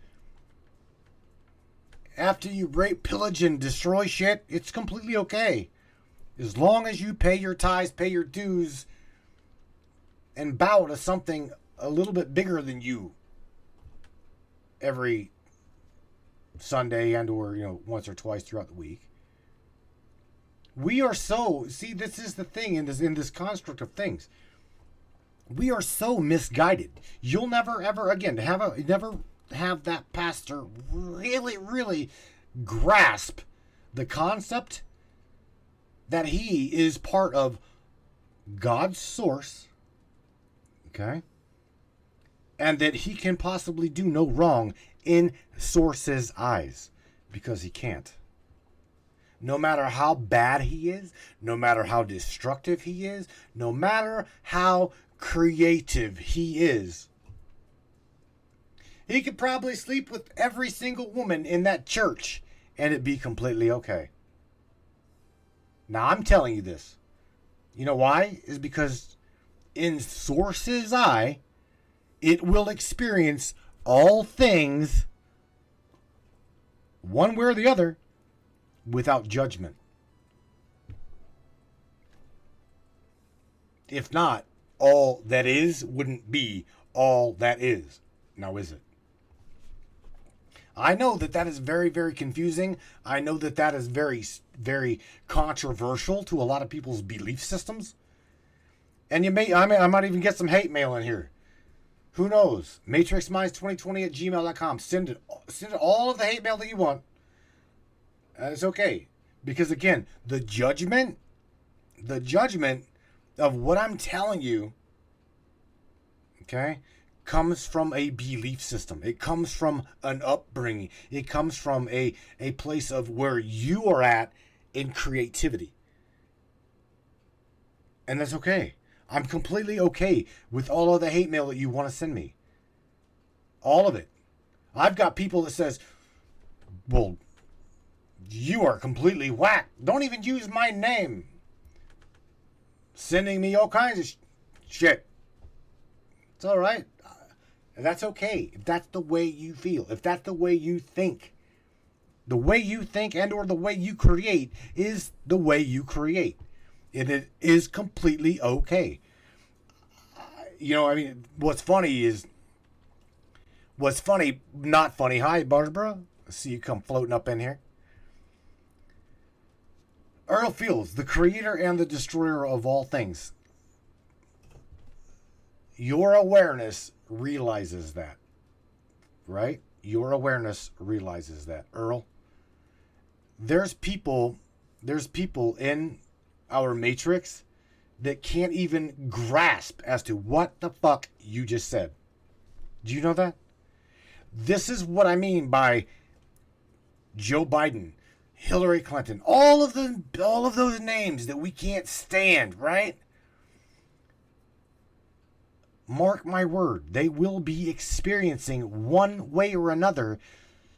after you rape, pillage, and destroy shit. It's completely okay. As long as you pay your tithes, pay your dues, and bow to something a little bit bigger than you every Sunday and or, you know, once or twice throughout the week. We are so, see, this is the thing in this construct of things. We are so misguided. You'll never ever again never have that pastor really grasp the concept that he is part of God's source, okay? And that he can possibly do no wrong in source's eyes, because he can't. No matter how bad he is, no matter how destructive he is, no matter how creative he is, he could probably sleep with every single woman in that church and it'd be completely okay. Now, I'm telling you this. You know why? Is because in Source's eye, it will experience all things, one way or the other, without judgment. If not, all that is wouldn't be all that is. Now, is it? I know that is very, very confusing. I know that is very, very controversial to a lot of people's belief systems. And I might even get some hate mail in here. Who knows? MatrixMinds2020@gmail.com. Send it all of the hate mail that you want. It's okay. Because again, the judgment of what I'm telling you, okay, comes from a belief system. It comes from an upbringing. It comes from a place of where you are at in creativity. And that's okay. I'm completely okay with all of the hate mail that you want to send me. All of it. I've got people that says, well, you are completely whack. Don't even use my name. Sending me all kinds of shit. It's all right. That's okay. If that's the way you feel. If that's the way you think. The way you think and or the way you create is the way you create. And it is completely okay. You know, I mean, what's funny, not funny. Hi, Barbara. I see you come floating up in here. Earl Fields, the creator and the destroyer of all things. Your awareness realizes that, right? Your awareness realizes that, Earl. There's people in our matrix that can't even grasp as to what the fuck you just said. Do you know that? This is what I mean by Joe Biden, Hillary Clinton, all of those names that we can't stand, right? mark my word, they will be experiencing one way or another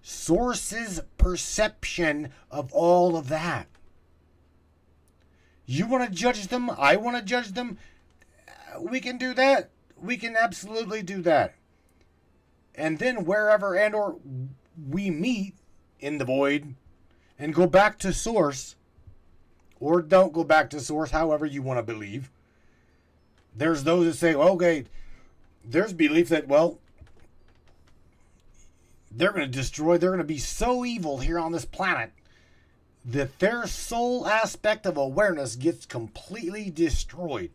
Source's perception of all of that. You want to judge them? I want to judge them? We can do that. We can absolutely do that. And then wherever and or we meet in the void and go back to source, or don't go back to source, however you want to believe. There's those that say, okay, there's belief that, well, they're going to destroy, they're going to be so evil here on this planet that their soul aspect of awareness gets completely destroyed.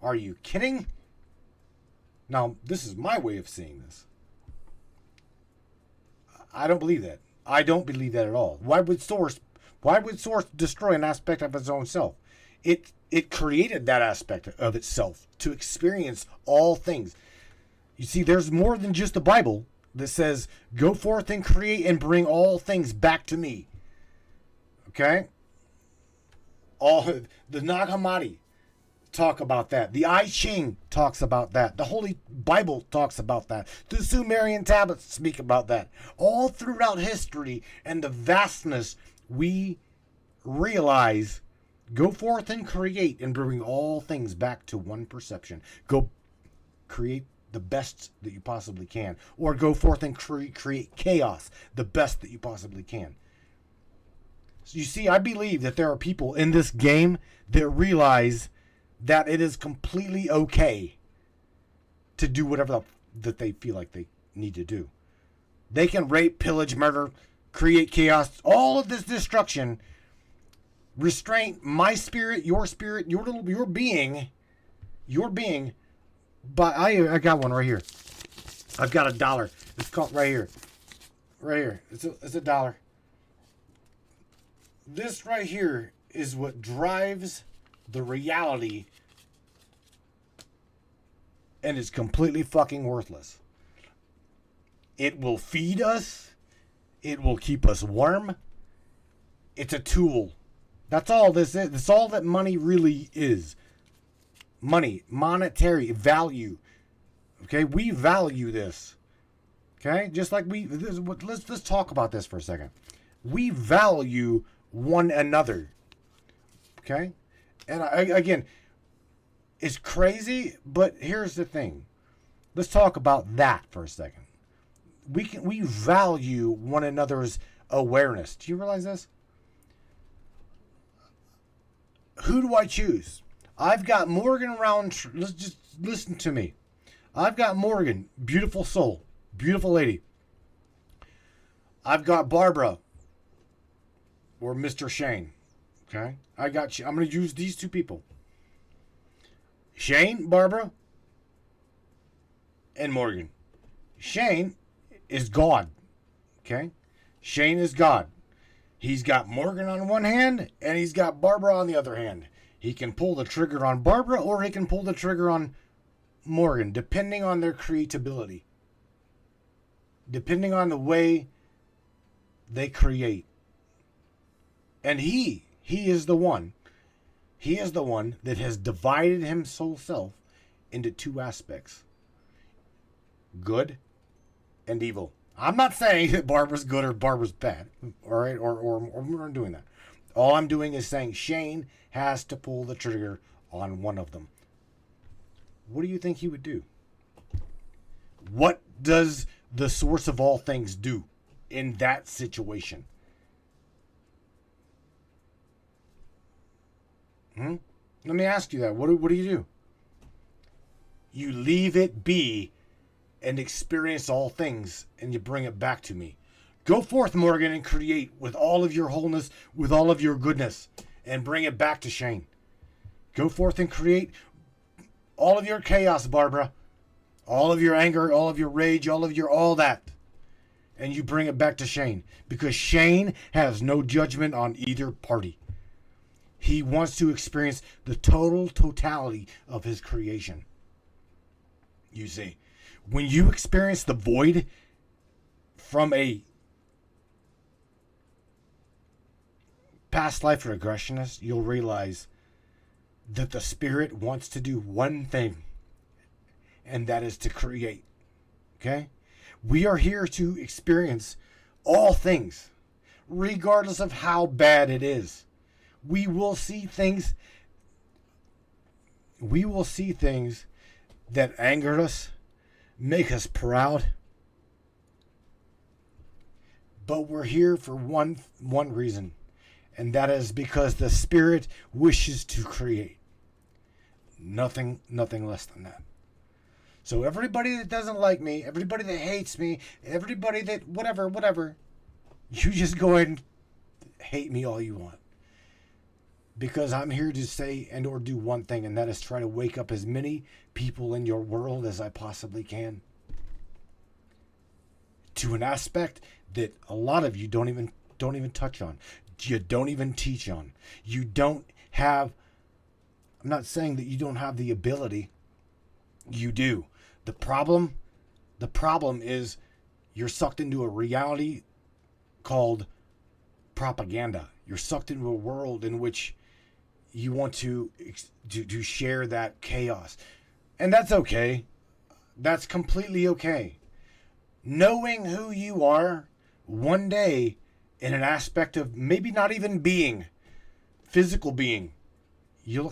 Are you kidding? Now, this is my way of seeing this. I don't believe that. I don't believe that at all. Why would Source destroy an aspect of its own self? It created that aspect of itself to experience all things. You see, there's more than just the Bible that says, go forth and create and bring all things back to me. Okay? All the Nag Hammadi talk about that. The I Ching talks about that. The Holy Bible talks about that. The Sumerian tablets speak about that. All throughout history and the vastness, we realize, go forth and create and bring all things back to one perception. Go create the best that you possibly can. Or go forth and create chaos, the best that you possibly can. So you see, I believe that there are people in this game that realize that it is completely okay to do whatever that they feel like they need to do. They can rape, pillage, murder, create chaos, all of this destruction, restraint, my spirit, your being, but I got one right here. I've got $1. It's called right here. It's a dollar. This right here is what drives the reality, and it's completely fucking worthless. It will feed us. It will keep us warm. It's a tool. That's all this is. That's all that money really is. Money, monetary value. Okay, we value this. Okay, just like let's talk about this for a second. We value one another. Okay, and again, it's crazy, but here's the thing. Let's talk about that for a second. We value one another's awareness. Do you realize this? Who do I choose? I've got Morgan around. Let's just listen to me. I've got Morgan, beautiful soul, beautiful lady. I've got Barbara, or Mr. Shane. Okay, I'm going to use these two people. Shane, Barbara, and Morgan. Shane is God. Okay, Shane is God. He's got Morgan on one hand, and he's got Barbara on the other hand. He can pull the trigger on Barbara, or he can pull the trigger on Morgan, depending on their creatability. Depending on the way they create. And he is the one. He is the one that has divided himself into two aspects. Good and evil. I'm not saying that Barbara's good or Barbara's bad. All right? Or we're not doing that. All I'm doing is saying Shane has to pull the trigger on one of them. What do you think he would do? What does the source of all things do in that situation? Let me ask you that. What do you do? You leave it be and experience all things, and you bring it back to me. Go forth, Morgan, and create with all of your wholeness, with all of your goodness, and bring it back to Shane. Go forth and create all of your chaos, Barbara. All of your anger, all of your rage, all that. And you bring it back to Shane. Because Shane has no judgment on either party. He wants to experience the totality of his creation. You see, when you experience the void from a past life regressionist, you'll realize that the spirit wants to do one thing, and that is to create. Okay? We are here to experience all things, regardless of how bad it is. We will see things. We will see things that anger us, make us proud. But we're here for one reason, and that is because the Spirit wishes to create. Nothing less than that. So everybody that doesn't like me, everybody that hates me, everybody that whatever, you just go ahead and hate me all you want. Because I'm here to say and or do one thing, and that is try to wake up as many people in your world as I possibly can to an aspect that a lot of you don't even touch on. You don't even teach on. You don't have. I'm not saying that you don't have the ability. You do. The problem is you're sucked into a reality called propaganda. You're sucked into a world in which you want to share that chaos. And that's okay. That's completely okay. Knowing who you are one day in an aspect of maybe not even being, physical being, you'll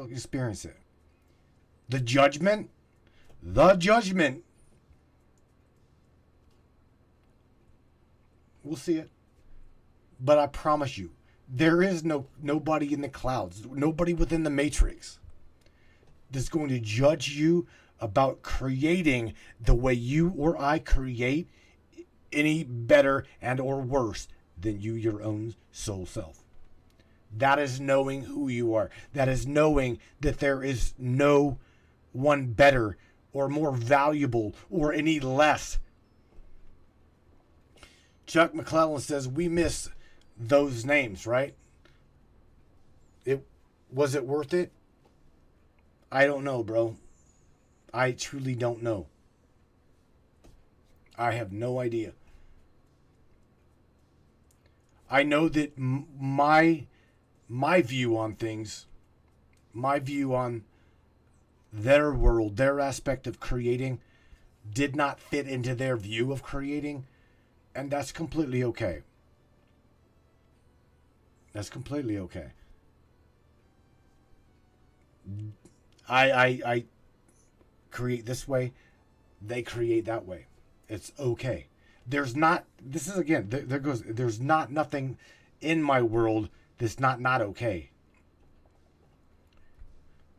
experience it. The judgment, we'll see it. But I promise you, there is nobody in the clouds, nobody within the matrix that's going to judge you about creating the way you or I create any better and or worse than you, your own soul self. That is knowing who you are. That is knowing that there is no one better or more valuable or any less. Chuck McClellan says we miss those names, right? Was it worth it? I don't know, bro. I truly don't know. I have no idea. I know that my view on things, my view on their world, their aspect of creating, did not fit into their view of creating, and that's completely okay. That's completely okay. I create this way, they create that way. It's okay. There's not, this is again, there goes, there's nothing in my world that's not okay.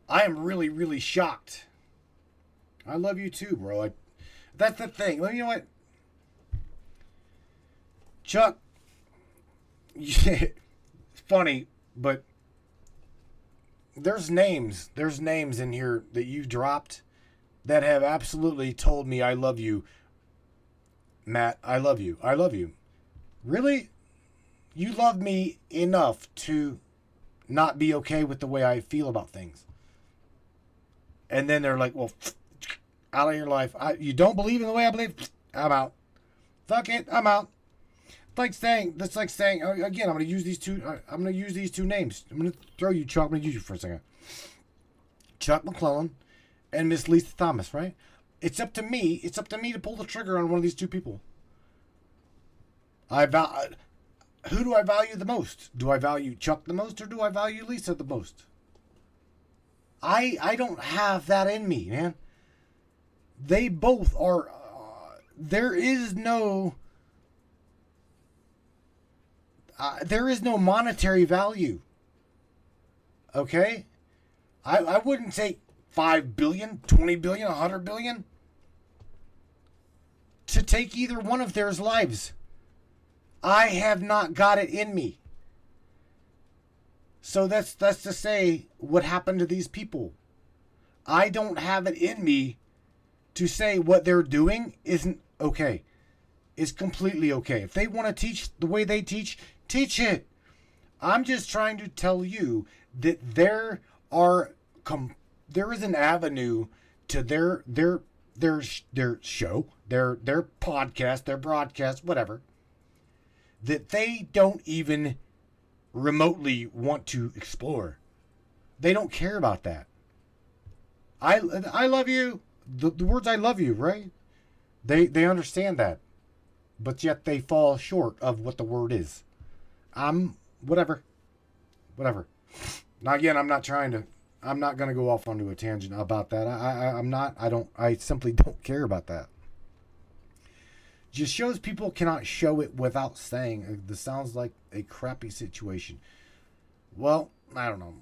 I am really, really shocked. I love you too, bro. That's the thing. You know what? Chuck, it's funny, but there's names in here that you dropped that have absolutely told me I love you. Matt, I love you. I love you. Really? You love me enough to not be okay with the way I feel about things. And then they're like, well, out of your life. You don't believe in the way I believe? I'm out. Fuck it, I'm out. That's like saying, again, I'm going to use these two names. I'm going to throw you, Chuck. I'm going to use you for a second. Chuck McClellan and Miss Lisa Thomas, right? It's up to me to pull the trigger on one of these two people. Who do I value the most? Do I value Chuck the most, or do I value Lisa the most? I don't have that in me, man. They both are. There is no monetary value. Okay? I wouldn't take 5 billion, 20 billion, 100 billion to take either one of their lives. I have not got it in me. So that's to say what happened to these people. I don't have it in me to say what they're doing isn't okay. It's completely okay. If they want to teach the way they teach it. I'm just trying to tell you that there is an avenue to their show, their podcast, their broadcast, whatever, that they don't even remotely want to explore. They don't care about that. I love you. the words I love you, right? They understand that. But yet they fall short of what the word is. Whatever. Now again, I'm not going to go off onto a tangent about that. I simply don't care about that. Just shows people cannot show it without saying. This sounds like a crappy situation. Well, I don't know.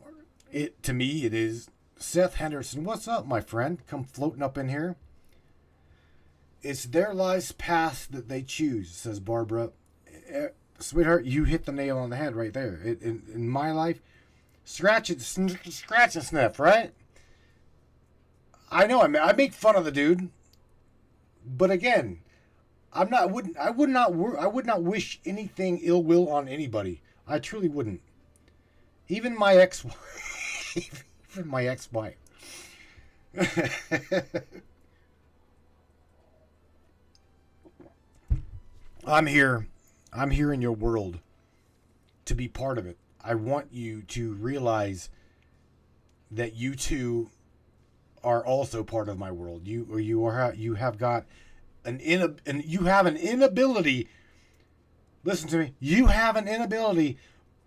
To me, it is. Seth Henderson, what's up, my friend? Come floating up in here. It's their life's path that they choose, says Barbara. Sweetheart, you hit the nail on the head right there. In my life, scratch and sniff, right? I know. I make fun of the dude, but again, I would not wish anything ill will on anybody. I truly wouldn't. Even my ex-wife. Even my ex-wife. I'm here in your world to be part of it. I want you to realize that you too are also part of my world. You have an inability. Listen to me. You have an inability.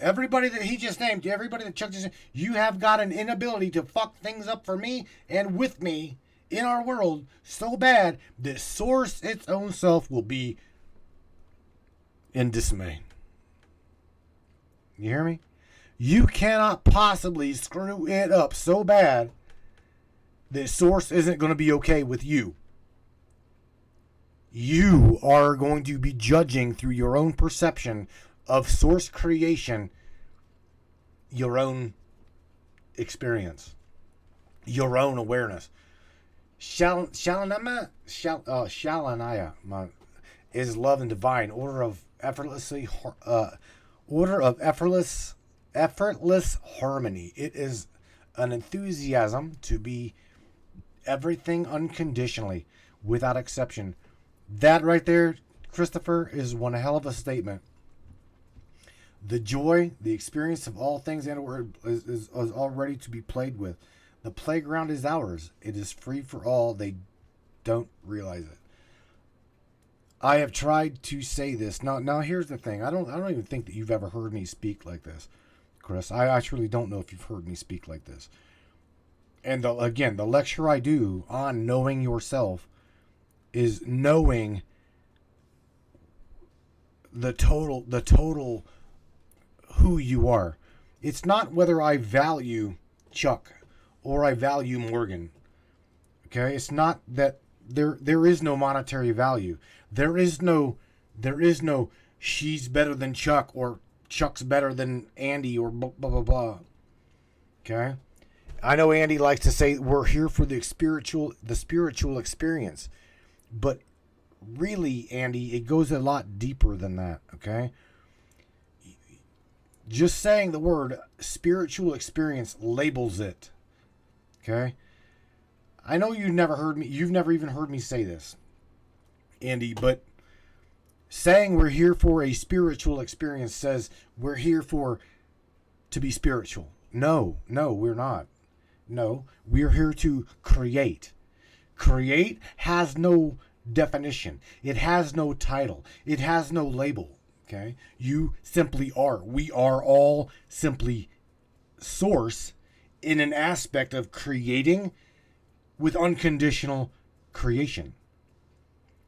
Everybody that he just named, everybody that Chuck just named, you have got an inability to fuck things up for me and with me in our world so bad that Source its own self will be in dismay. You hear me? You cannot possibly screw it up so bad that Source isn't going to be okay with you. You are going to be judging through your own perception of Source creation, your own experience, your own awareness. Shalanaya is love and divine, order of effortless harmony. It is an enthusiasm to be everything unconditionally, without exception. That right there, Christopher, is one hell of a statement. The joy, the experience of all things and is already to be played with. The playground is ours. It is free for all. They don't realize it. I have tried to say this. Now here's the thing. I don't even think that you've ever heard me speak like this, Chris. I truly don't know if you've heard me speak like this. And the lecture I do on knowing yourself is knowing the total who you are. It's not whether I value Chuck or I value Morgan. Okay? It's not that there is no monetary value. There is no she's better than Chuck or Chuck's better than Andy or blah blah blah blah. Okay? I know Andy likes to say we're here for the spiritual experience. But really, Andy, it goes a lot deeper than that, okay? Just saying the word spiritual experience labels it, okay? I know you've never even heard me say this, Andy, but saying we're here for a spiritual experience says we're here to be spiritual. No, we're not. No, we're here to create. Create has no definition. It has no title. It has no label. Okay? You simply are. We are all simply Source in an aspect of creating with unconditional creation.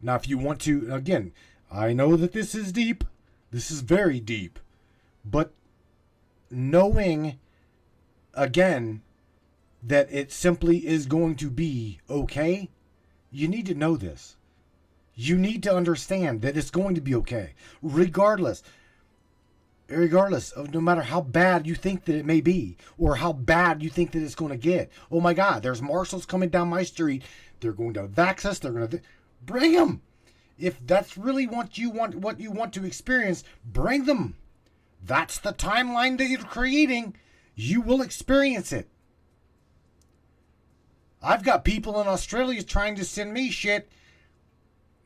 Now, if you want to, again, I know that this is deep. This is very deep. But knowing, again, that it simply is going to be okay, you need to know this. You need to understand that it's going to be okay. Regardless of no matter how bad you think that it may be, or how bad you think that it's going to get. Oh my God, there's marshals coming down my street. They're going to vax us. They're going to bring them. If that's really what you want to experience, bring them. That's the timeline that you're creating. You will experience it. I've got people in Australia trying to send me shit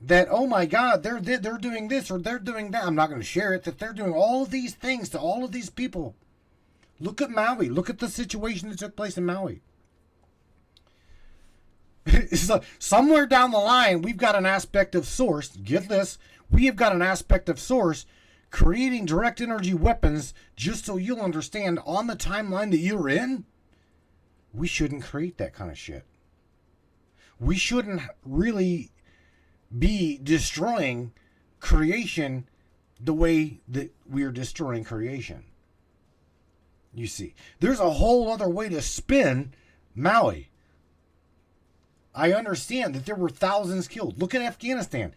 that, oh my God, they're doing this or they're doing that. I'm not going to share it. That they're doing all of these things to all of these people. Look at Maui. Look at the situation that took place in Maui. So somewhere down the line, we've got an aspect of source. Get this. We have got an aspect of source creating direct energy weapons, just so you'll understand on the timeline that you're in, we shouldn't create that kind of shit. We shouldn't really be destroying creation the way that we're destroying creation. You see, there's a whole other way to spin Maui. I understand that there were thousands killed. Look at Afghanistan.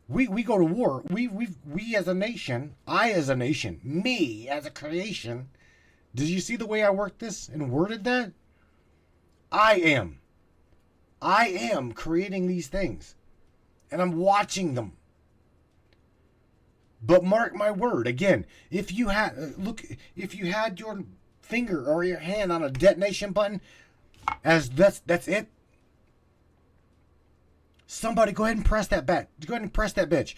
We go to war. We as a nation, I as a nation, me as a creation. Did you see the way I worked this and worded that? I am creating these things. And I'm watching them. But mark my word, again, if you had your finger or your hand on a detonation button, that's it. Somebody go ahead and press that bat. Go ahead and press that bitch.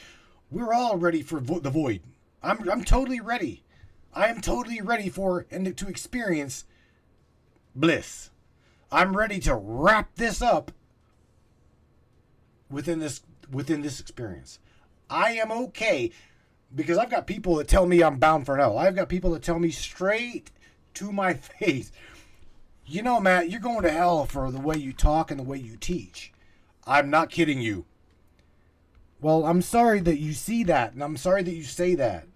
We're all ready for the void. I'm totally ready. I am totally ready for and to experience bliss. I'm ready to wrap this up within this experience. I am okay because I've got people that tell me I'm bound for hell. I've got people that tell me straight to my face, you know, Matt, you're going to hell for the way you talk and the way you teach. I'm not kidding you. Well, I'm sorry that you see that, and I'm sorry that you say that.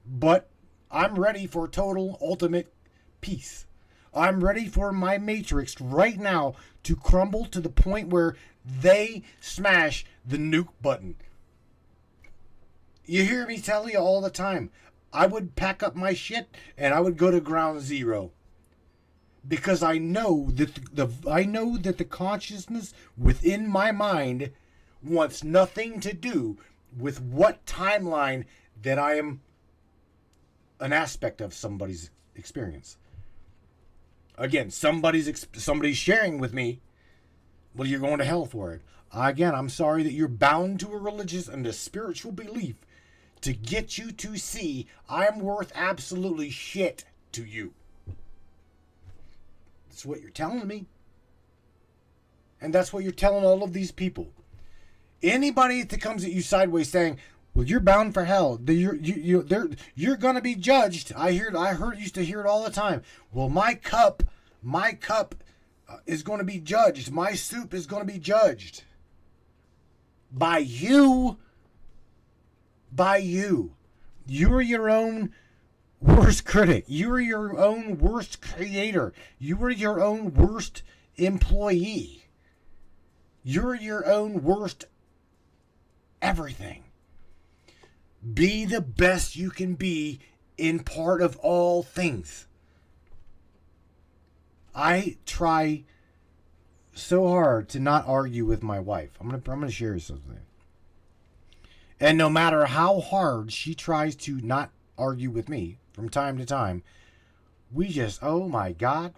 But I'm ready for total, ultimate peace. I'm ready for my matrix right now to crumble to the point where they smash the nuke button. You hear me tell you all the time. I would pack up my shit and I would go to ground zero. Because I know that the consciousness within my mind wants nothing to do with what timeline that I am an aspect of somebody's experience. Again, somebody's sharing with me, well, you're going to hell for it. Again, I'm sorry that you're bound to a religious and a spiritual belief to get you to see I'm worth absolutely shit to you. That's what you're telling me. And that's what you're telling all of these people. Anybody that comes at you sideways saying, well, you're bound for hell. You're going to be judged. I used to hear it all the time. Well, my cup is going to be judged. My soup is going to be judged. By you. By you. You're your own worst critic. You are your own worst creator. You are your own worst employee. You're your own worst everything. Be the best you can be in part of all things. I try so hard to not argue with my wife. I'm gonna share something. And no matter how hard she tries to not argue with me from time to time, we just, oh my God,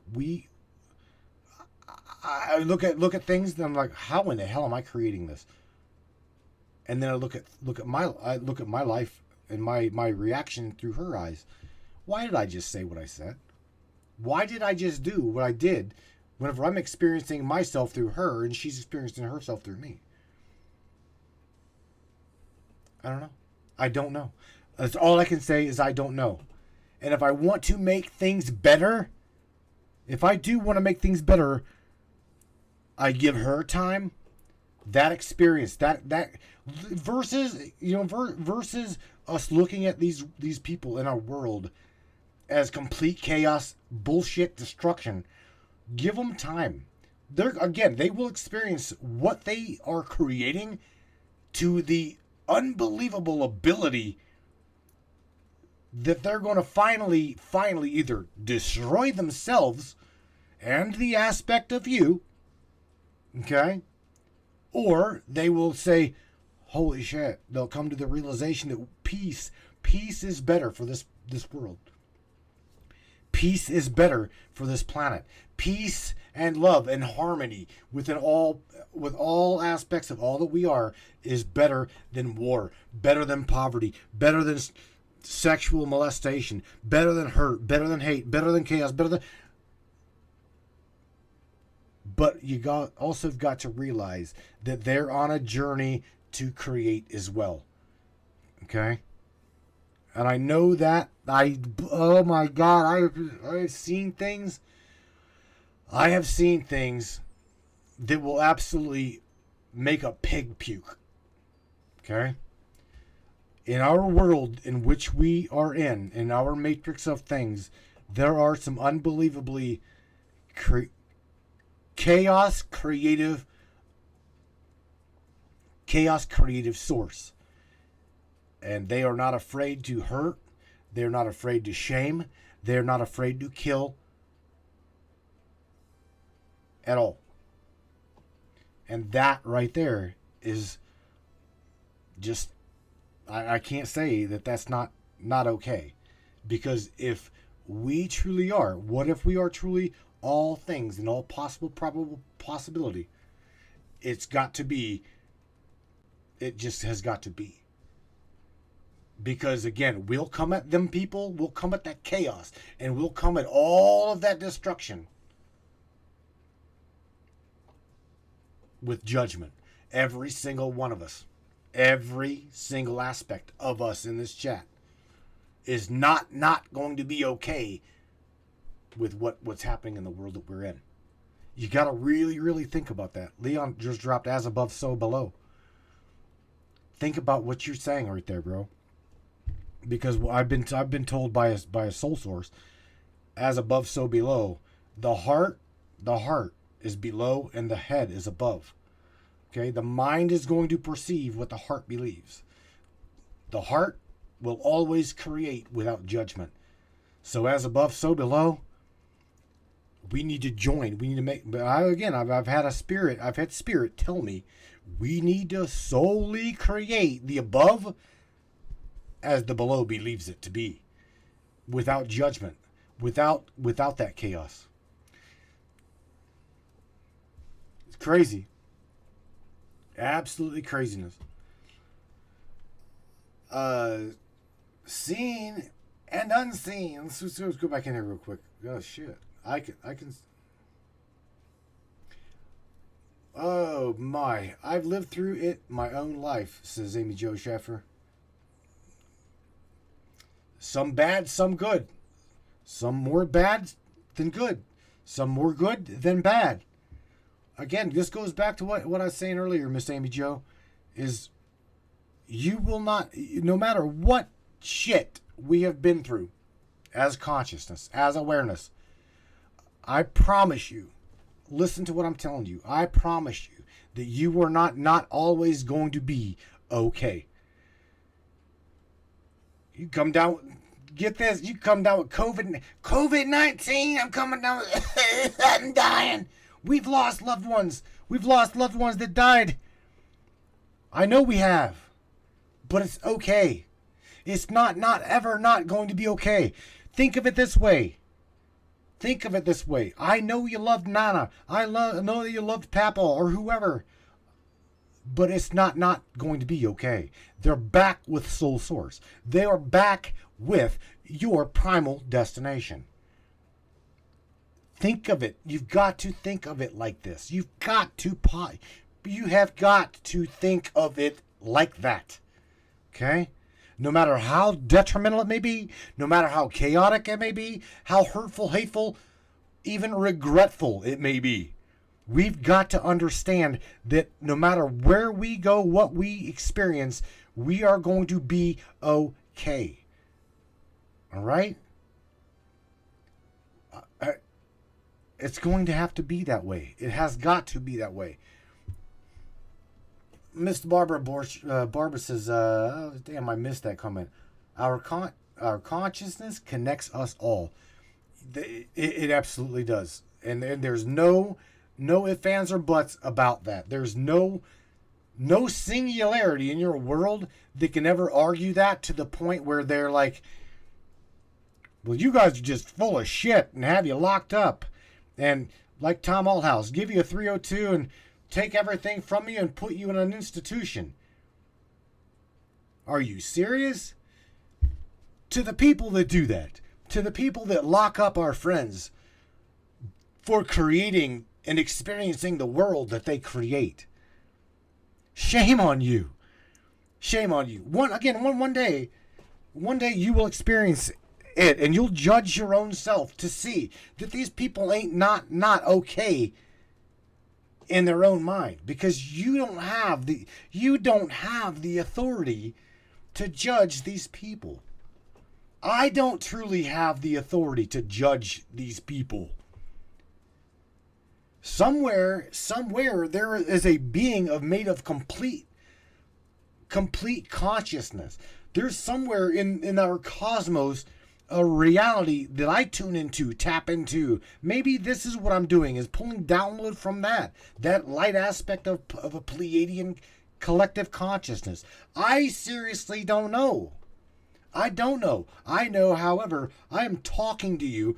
I look at things and I'm like, how in the hell am I creating this? And then I look at my life and my reaction through her eyes. Why did I just say what I said? Why did I just do what I did whenever I'm experiencing myself through her and she's experiencing herself through me? I don't know. I don't know. That's all I can say is I don't know. And if I want to make things better, if I do want to make things better, I give her time, that experience, that versus us looking at these people in our world as complete chaos, bullshit, destruction. Give them time. They will experience what they are creating to the unbelievable ability that they're going to finally either destroy themselves and the aspect of you, okay? Or they will say, holy shit, they'll come to the realization that peace is better for this world. Peace is better for this planet. Peace and love and harmony with all aspects of all that we are is better than war, better than poverty, better than sexual molestation, better than hurt, better than hate, better than chaos, But also got to realize that they're on a journey to create as well. Okay? And I know that oh my God, I've seen things. I have seen things that will absolutely make a pig puke. Okay? In our world in which we are in our matrix of things, there are some unbelievably chaos creative source. And they are not afraid to hurt. They're not afraid to shame. They're not afraid to kill at all. And that right there is just, I can't say that that's not okay. Because if we truly are, what if we are truly all things and all possible, probable possibility? It just has got to be. Because again, we'll come at them people, we'll come at that chaos, and we'll come at all of that destruction with judgment. Every single one of us, every single aspect of us in this chat is not going to be okay with what's happening in the world that we're in. You got to really, really think about that. Leon just dropped as above, so below. Think about what you're saying right there, bro. Because I've been told by a soul source, as above, so below. The heart is below and the head is above. Okay, the mind is going to perceive what the heart believes. The heart will always create without judgment. So as above, so below. We need to join. We need to make. But I've had spirit tell me we need to solely create the above as the below believes it to be, without judgment, without that chaos. It's crazy. Absolutely craziness. Seen and unseen. Let's go back in here real quick. Oh shit. I can. Oh my! I've lived through it my own life, says Amy Jo Sheffer. Some bad, some good. Some more bad than good. Some more good than bad. Again, this goes back to what I was saying earlier, Miss Amy Jo, is you will not, no matter what shit we have been through as consciousness, as awareness, I promise you, listen to what I'm telling you, I promise you that you are not always going to be okay. You come down, get this, you come down with COVID-19, I'm coming down with, I'm dying. We've lost loved ones. We've lost loved ones that died. I know we have. But it's okay. It's not ever not going to be okay. Think of it this way. Think of it this way. I know you loved Nana. Know that you loved Papa or whoever. But it's not going to be okay. They're back with Soul Source. They are back with your primal destination. Think of it. You've got to think of it like this. You have got to think of it like that. Okay? No matter how detrimental it may be, no matter how chaotic it may be, how hurtful, hateful, even regretful it may be, we've got to understand that no matter where we go, what we experience, we are going to be okay. All right? It's going to have to be that way. It has got to be that way. Miss Barbara says, oh, damn, I missed that comment. Our consciousness connects us all. It absolutely does. And there's no ifs, ands, or buts about that. There's no singularity in your world that can ever argue that to the point where they're like, well, you guys are just full of shit and have you locked up. And like Tom Althouse, give you a 302 and take everything from you and put you in an institution. Are you serious? To the people that do that, to the people that lock up our friends for creating and experiencing the world that they create. Shame on you. Shame on you. One day you will experience it, and you'll judge your own self to see that these people ain't not okay in their own mind, because you don't have the authority to judge these people. I don't truly have the authority to judge these people. Somewhere there is a being made of complete consciousness. There's somewhere in our cosmos a reality that I tune into, tap into. Maybe this is what I'm doing, is pulling download from that light aspect of a Pleiadian collective consciousness. I seriously don't know. I don't know. I know, however, I am talking to you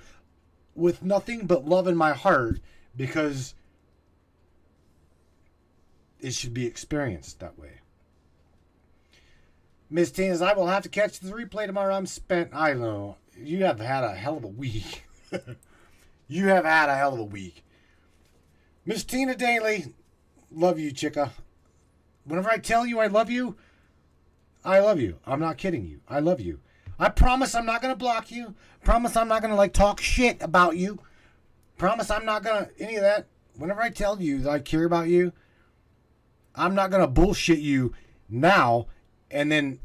with nothing but love in my heart, because it should be experienced that way. Miss Tina's, I will have to catch the replay tomorrow. I'm spent. I know. You have had a hell of a week. You have had a hell of a week. Miss Tina Daly, love you, chicka. Whenever I tell you I love you, I love you. I'm not kidding you. I love you. I promise I'm not going to block you. Promise I'm not going to talk shit about you. Promise I'm not going to any of that. Whenever I tell you that I care about you, I'm not going to bullshit you now and then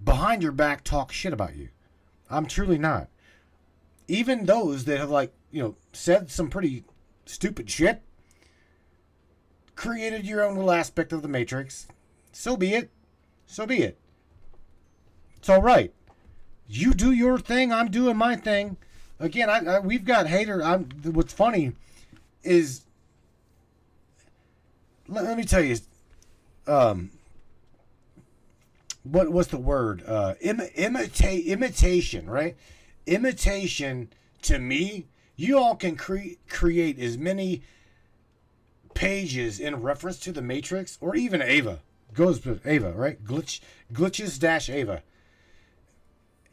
behind your back talk shit about you. I'm truly not. Even those that have said some pretty stupid shit, created your own little aspect of the Matrix. So be it. So be it. It's all right. You do your thing. I'm doing my thing. Again, we've got haters. What's funny is, let me tell you, what's the word? Imitation, right? Imitation, to me, you all can create as many pages in reference to the Matrix, or even Ava. Goes with Ava, right? Glitches-Ava.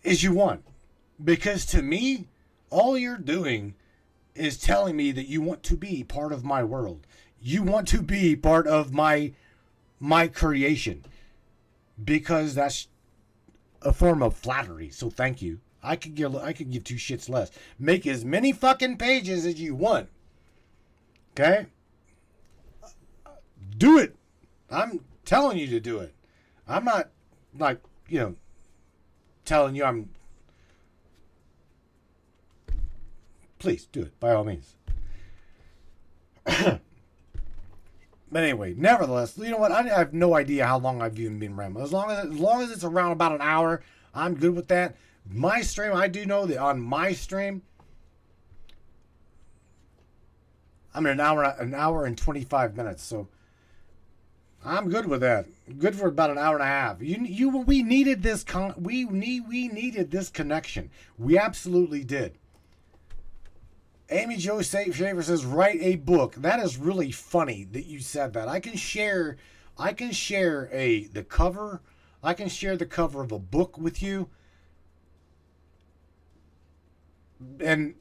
As you want. Because to me, all you're doing is telling me that you want to be part of my world. You want to be part of my creation. Because that's a form of flattery. So thank you. I could give two shits less. Make as many fucking pages as you want. Okay? Do it. I'm telling you to do it. I'm not telling you I'm. Please do it by all means. But anyway, nevertheless, you know what? I have no idea how long I've even been rambling. As long as it's around about an hour, I'm good with that. My stream, I do know that on my stream, I'm at an hour and 25 minutes, so I'm good with that. Good for about an hour and a half. We needed this we needed this connection. We absolutely did. Amy Jo Shaver says, write a book. That is really funny that you said that. I can share the cover. I can share the cover of a book with you. And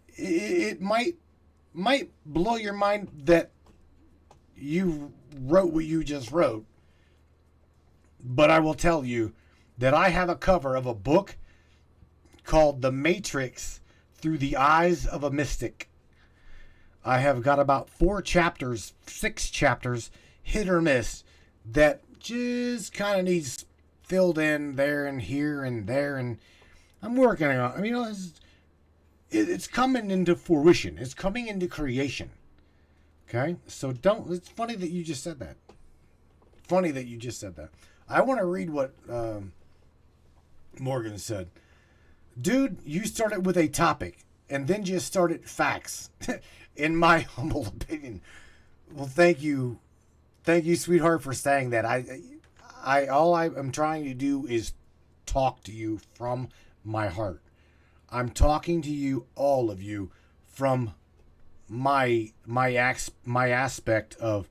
it might blow your mind that you wrote what you just wrote. But I will tell you that I have a cover of a book called The Matrix Through the Eyes of a Mystic. I have got about 6 chapters, hit or miss, that just kind of needs filled in there and here and there, and I'm working on it. I mean, it's coming into fruition. It's coming into creation. Okay? So it's funny that you just said that. Funny that you just said that. I want to read what Morgan said. Dude, you started with a topic and then just started facts, in my humble opinion. Well, thank you. Thank you, sweetheart, for saying that. All I'm trying to do is talk to you from my heart. I'm talking to you, all of you, from my aspect of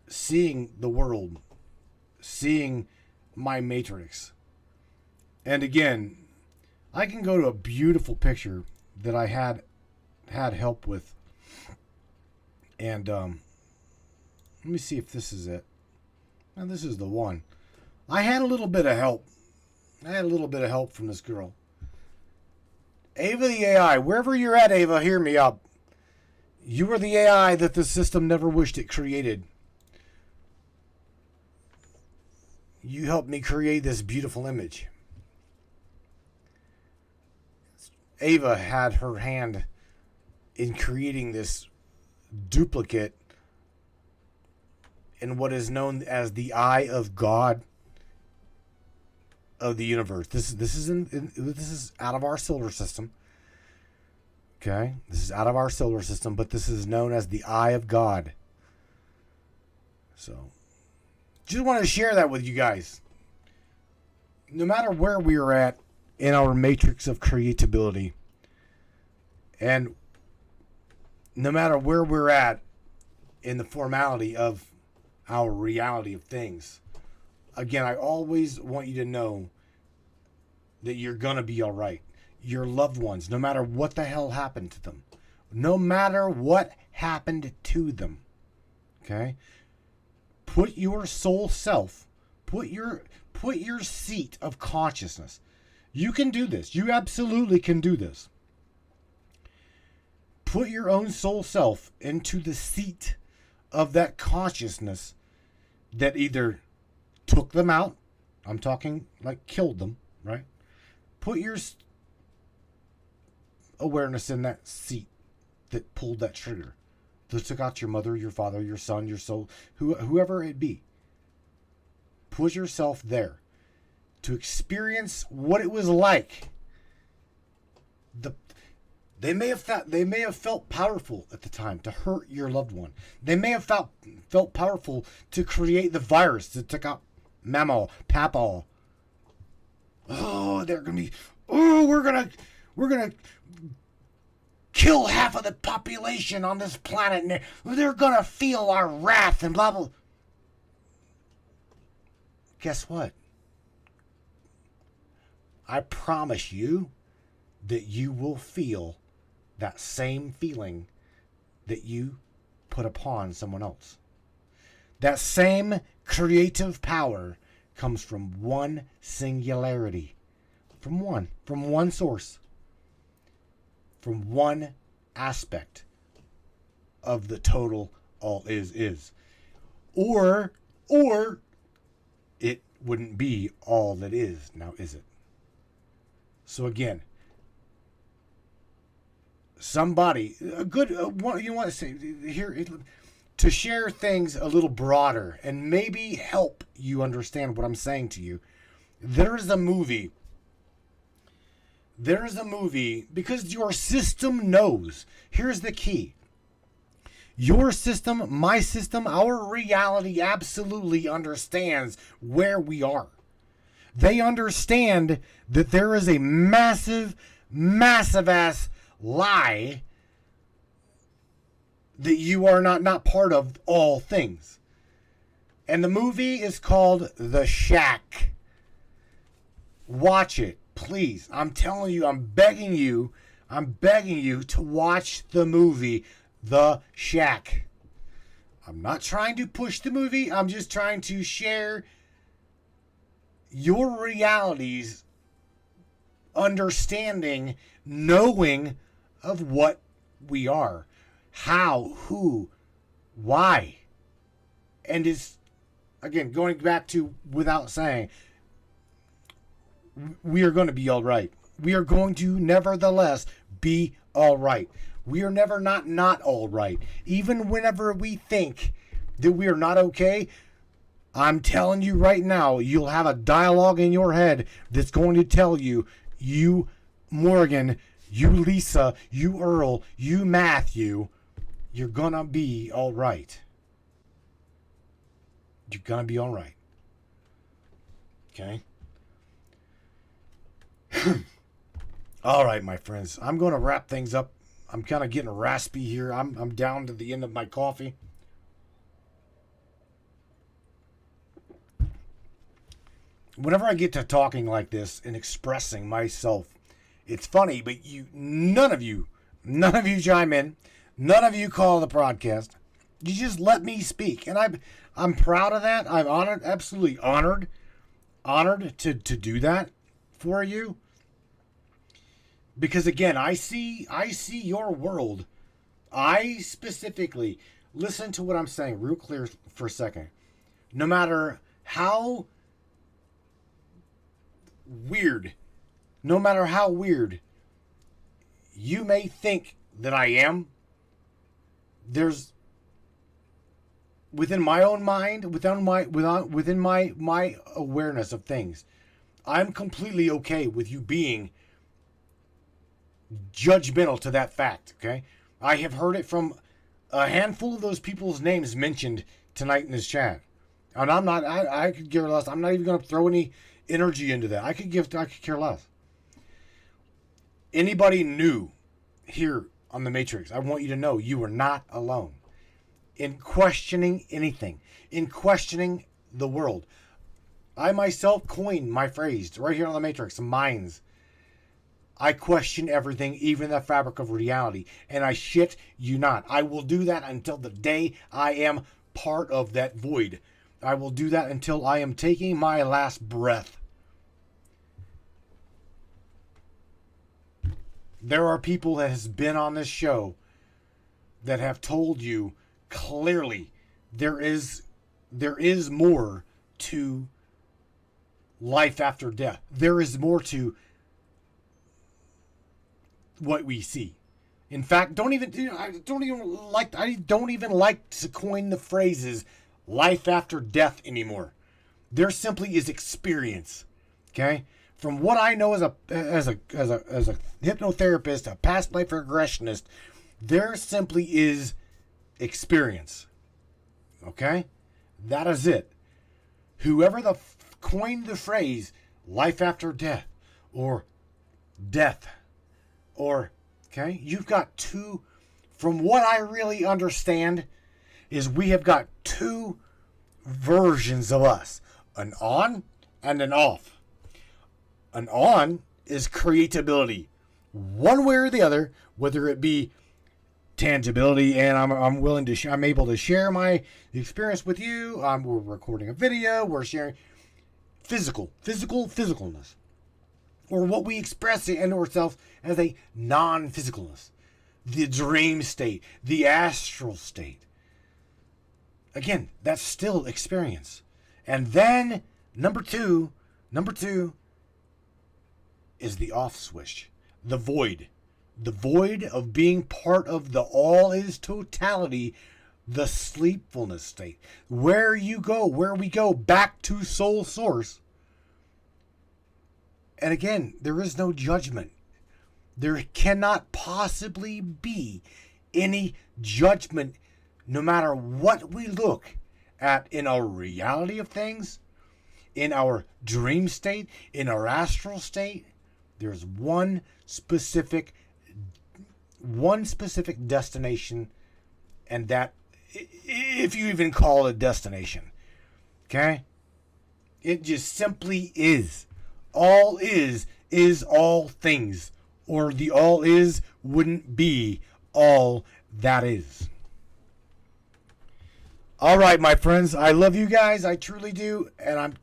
seeing the world, seeing my matrix. And again, I can go to a beautiful picture that I had had help with. And let me see if this is it. Now, this is the one. I had a little bit of help. From this girl. Ava the AI. Wherever you're at, Ava, hear me up. You are the AI that the system never wished it created. You helped me create this beautiful image. Ava had her hand in creating this duplicate in what is known as the eye of God of the universe. This is out of our solar system. Okay, this is out of our solar system, but this is known as the eye of God. So, just want to share that with you guys. No matter where we are at in our matrix of creatability, and no matter where we're at in the formality of our reality of things, again, I always want you to know that you're going to be all right. Your loved ones, no matter what the hell happened to them, no matter what happened to them, okay? Put your soul self, put your seat of consciousness. You can do this. You absolutely can do this. Put your own soul self into the seat of that consciousness that either took them out. I'm talking like killed them, right? Put your awareness in that seat that pulled that trigger, that took out your mother, your father, your son, your soul, whoever it be. Put yourself there to experience what it was like. They may have felt powerful at the time to hurt your loved one. They may have felt powerful to create the virus that took out Mama, Papa. Oh, we're gonna kill half of the population on this planet, and they're gonna feel our wrath and blah blah. Guess what? I promise you that you will feel that same feeling that you put upon someone else. That same creative power comes from one singularity, from one source, from one aspect of the total all is. Or it wouldn't be all that is, now is it? So again, somebody, a good, you want to say here, to share things a little broader and maybe help you understand what I'm saying to you. There is a movie, because your system knows. Here's the key. Your system, my system, our reality absolutely understands where we are. They understand that there is a massive ass lie that you are not part of all things. And the movie is called The Shack. Watch it, please. I'm telling you, I'm begging you to watch the movie The Shack. I'm not trying to push the movie. I'm just trying to share your realities, understanding, knowing of what we are, how, who, why. And is, again, going back to without saying, we are going to be all right. We are going to nevertheless be all right. We are never not all right. Even whenever we think that we are not okay, I'm telling you right now, you'll have a dialogue in your head that's going to tell you, you Morgan, you Lisa, you Earl, you Matthew, you're gonna be all right. You're gonna be all right. Okay? All right, my friends. I'm going to wrap things up. I'm kind of getting raspy here. I'm down to the end of my coffee. Whenever I get to talking like this and expressing myself, it's funny, but none of you None of you chime in. None of you call the broadcast. You just let me speak, and I'm proud of that. I'm honored, absolutely honored to do that for you. Because again, I see your world. I specifically listen to what I'm saying real clear for a second. No matter how weird, no matter how weird you may think that I am, there's within my own mind, within my awareness of things, I'm completely okay with you being judgmental to that fact, okay? I have heard it from a handful of those people's names mentioned tonight in this chat. And I could care less. I'm not even going to throw any energy into that. I could care less. Anybody new here on the Matrix, I want you to know you are not alone in questioning anything, in questioning the world. I myself coined my phrase right here on the Matrix, minds. I question everything, even the fabric of reality, and I shit you not. I will do that until the day I am part of that void. I will do that until I am taking my last breath. There are people that has been on this show that have told you clearly there is more to life after death. There is more to what we see. In fact, I don't even like to coin the phrases life after death anymore. There simply is experience. Okay? From what I know as a hypnotherapist, a past life regressionist, there simply is experience. Okay? That is it. Whoever coined the phrase life after death or death or, okay, you've got two, from what I really understand is we have got two versions of us, an on and an off. An on is creatability, one way or the other, whether it be tangibility, and I'm willing to I'm able to share my experience with you. We're recording a video. We're sharing physicalness, or what we express in ourselves as a non-physicalness, the dream state, the astral state. Again, that's still experience. And then number two is the off switch, the void of being part of the all is totality, the sleepfulness state, where we go back to soul source. And again, there is no judgment. There cannot possibly be any judgment, no matter what we look at in our reality of things, in our dream state, in our astral state. There's one specific destination, and that, if you even call it a destination, okay? It just simply is. All is all things, or the all is wouldn't be all that is. All right, my friends, I love you guys. I truly do, and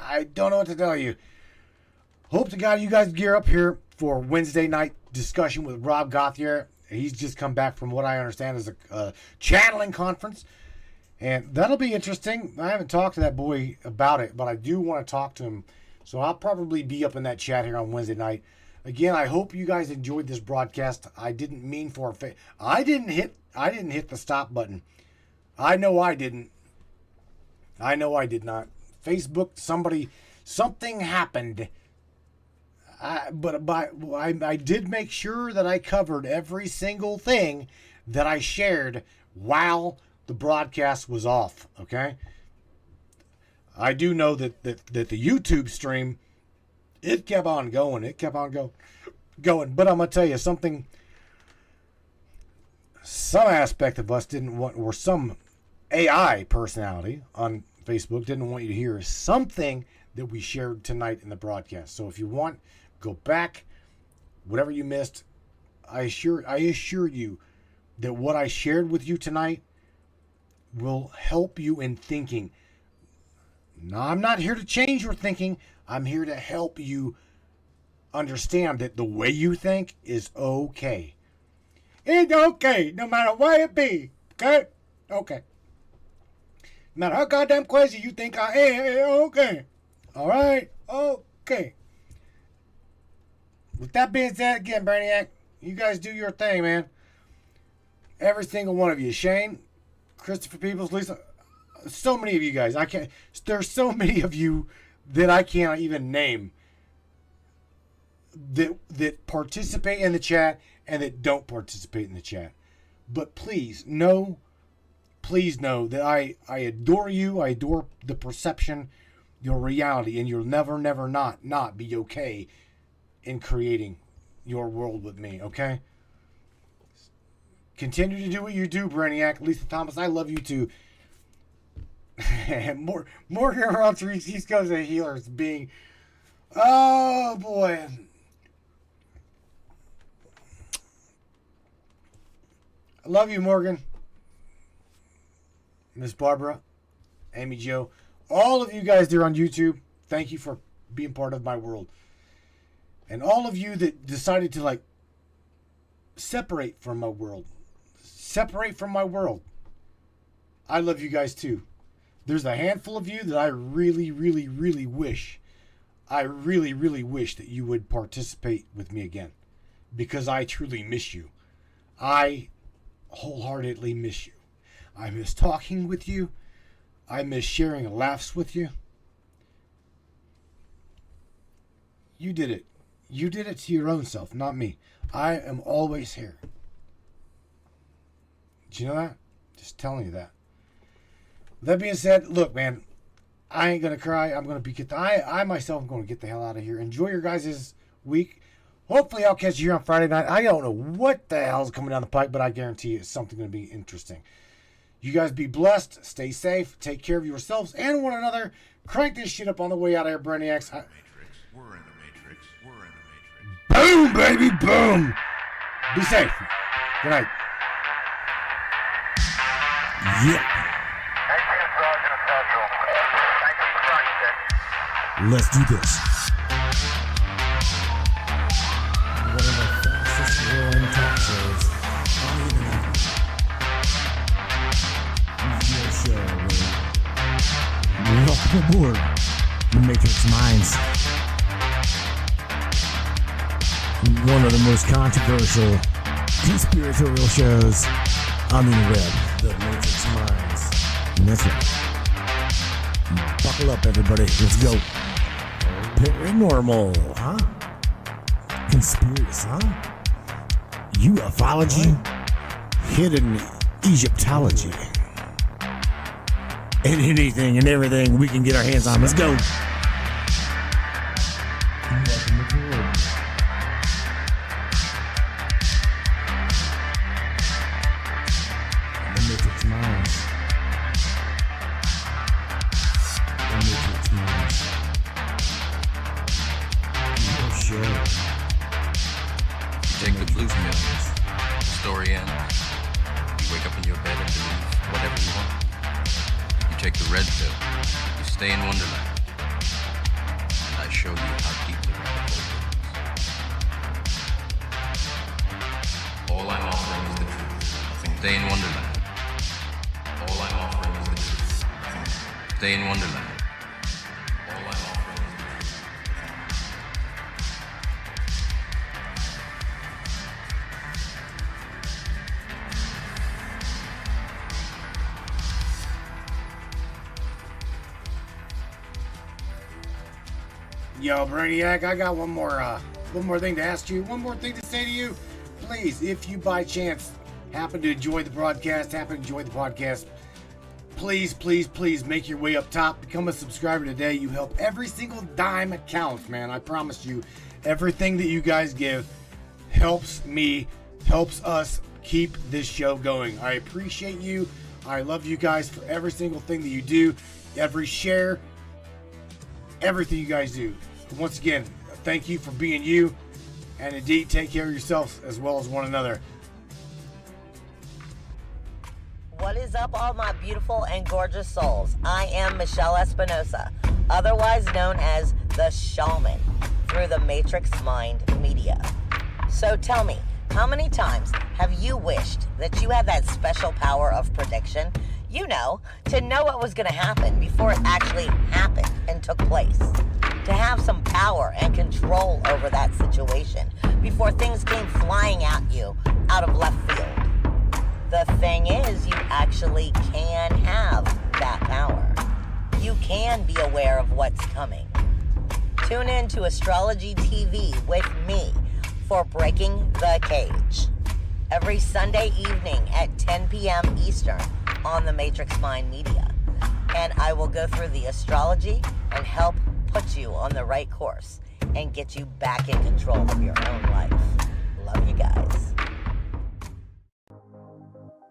I don't know what to tell you. Hope to God you guys gear up here for Wednesday night discussion with Rob Gauthier. He's just come back from what I understand is a channeling conference, and that'll be interesting. I haven't talked to that boy about it, but I do want to talk to him. So I'll probably be up in that chat here on Wednesday night. Again, I hope you guys enjoyed this broadcast. I didn't mean for I didn't hit the stop button. I know I didn't. I know I did not. Facebook, something happened. But I did make sure that I covered every single thing that I shared while the broadcast was off. Okay. I do know that the YouTube stream, it kept on going. But I'm going to tell you something. Some aspect of us didn't want, or some AI personality on Facebook didn't want you to hear something that we shared tonight in the broadcast. So if you want, go back. Whatever you missed, I assure you that what I shared with you tonight will help you in thinking. No, I'm not here to change your thinking. I'm here to help you understand that the way you think is okay. It's okay, no matter what it be. Okay? Okay. No matter how goddamn crazy you think I am, okay. Alright? Okay. With that being said, again, Brainiac, you guys do your thing, man. Every single one of you. Shane, Christopher Peoples, Lisa, so many of you guys. There's so many of you that I can't even name that participate in the chat and that don't participate in the chat. But please know that I adore you. I adore the perception, your reality, and you'll never not be okay in creating your world with me, okay? Continue to do what you do, Brainiac. Lisa Thomas, I love you too. Morgan around East Coast of Healers being... Oh, boy. I love you, Morgan. Miss Barbara, Amy Jo, all of you guys there on YouTube, thank you for being part of my world. And all of you that decided to, like, separate from my world. Separate from my world. I love you guys too. There's a handful of you that I really wish that you would participate with me again. Because I truly miss you. I wholeheartedly miss you. I miss talking with you. I miss sharing laughs with you. You did it. You did it to your own self, not me. I am always here. Did you know that? Just telling you that. That being said, look, man, I ain't gonna cry. I'm gonna I myself am gonna get the hell out of here. Enjoy your guys' week. Hopefully I'll catch you here on Friday night. I don't know what the hell's coming down the pipe, but I guarantee you it's something gonna be interesting. You guys be blessed, stay safe, take care of yourselves and one another. Crank this shit up on the way out of here, Brainiacs. We're in the Matrix. We're in the Matrix. Boom, baby, boom. Be safe. Good night. Yeah. Let's do this. One of the fastest growing talk shows on the internet. Your show where welcome aboard the Matrix Minds. One of the most controversial conspiratorial shows on the web, the Matrix Minds. And that's right. Buckle up, everybody. Let's go. Paranormal, huh? Conspiracy, huh? Ufology, hidden Egyptology, and anything and everything we can get our hands on. Let's go. Welcome aboard. The Matrix Minds. The Matrix Minds. Your show. You take the blue pill, the story ends. You wake up in your bed and believe whatever you want. You take the red pill, you stay in Wonderland. And I show you how deep the rabbit hole goes. All I'm offering is the truth. Stay in Wonderland. All I'm offering is the truth. Stay in Wonderland. All I'm offering is the truth. Yo, Brainiac, I got one more thing to ask you, one more thing to say to you. Please, if you by chance happen to enjoy the podcast, please make your way up top. Become a subscriber today. You help every single dime counts, man. I promise you, everything that you guys give helps me, helps us keep this show going. I appreciate you. I love you guys for every single thing that you do, every share, everything you guys do. Once again, thank you for being you. And indeed, take care of yourself as well as one another. What is up, all my beautiful and gorgeous souls? I am Michelle Espinosa, otherwise known as the Shaman, through the Matrix Mind Media. So tell me, how many times have you wished that you had that special power of prediction? You know, to know what was going to happen before it actually happened and took place. To have some power and control over that situation before things came flying at you out of left field. The thing is, you actually can have that power. You can be aware of what's coming. Tune in to Astrology TV with me for Breaking the Cage every Sunday evening at 10 p.m. Eastern on the Matrix Mind Media. And I will go through the astrology and help put you on the right course and get you back in control of your own life. Love you guys.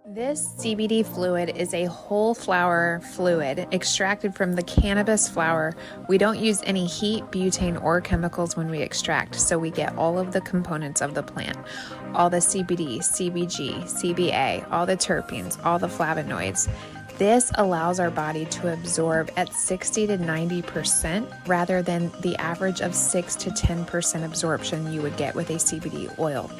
This CBD fluid is a whole flower fluid extracted from the cannabis flower. We don't use any heat, butane, or chemicals when we extract, so we get all of the components of the plant. All the CBD, CBG, CBA, all the terpenes, all the flavonoids. This allows our body to absorb at 60 to 90% rather than the average of 6 to 10% absorption you would get with a CBD oil.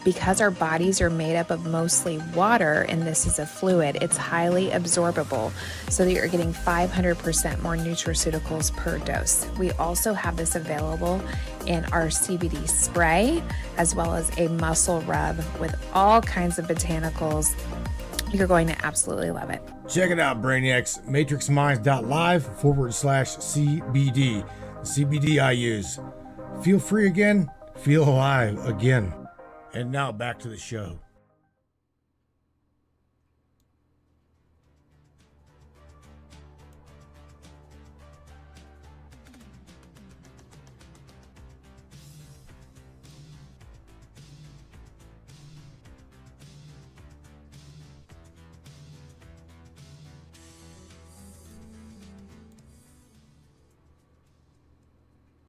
Because our bodies are made up of mostly water and this is a fluid, it's highly absorbable so that you're getting 500% more nutraceuticals per dose. We also have this available in our CBD spray as well as a muscle rub with all kinds of botanicals. You're going to absolutely love it. Check it out, Brainiacs. MatrixMinds.live/CBD. The CBD I use. Feel free again. Feel alive again. And now back to the show.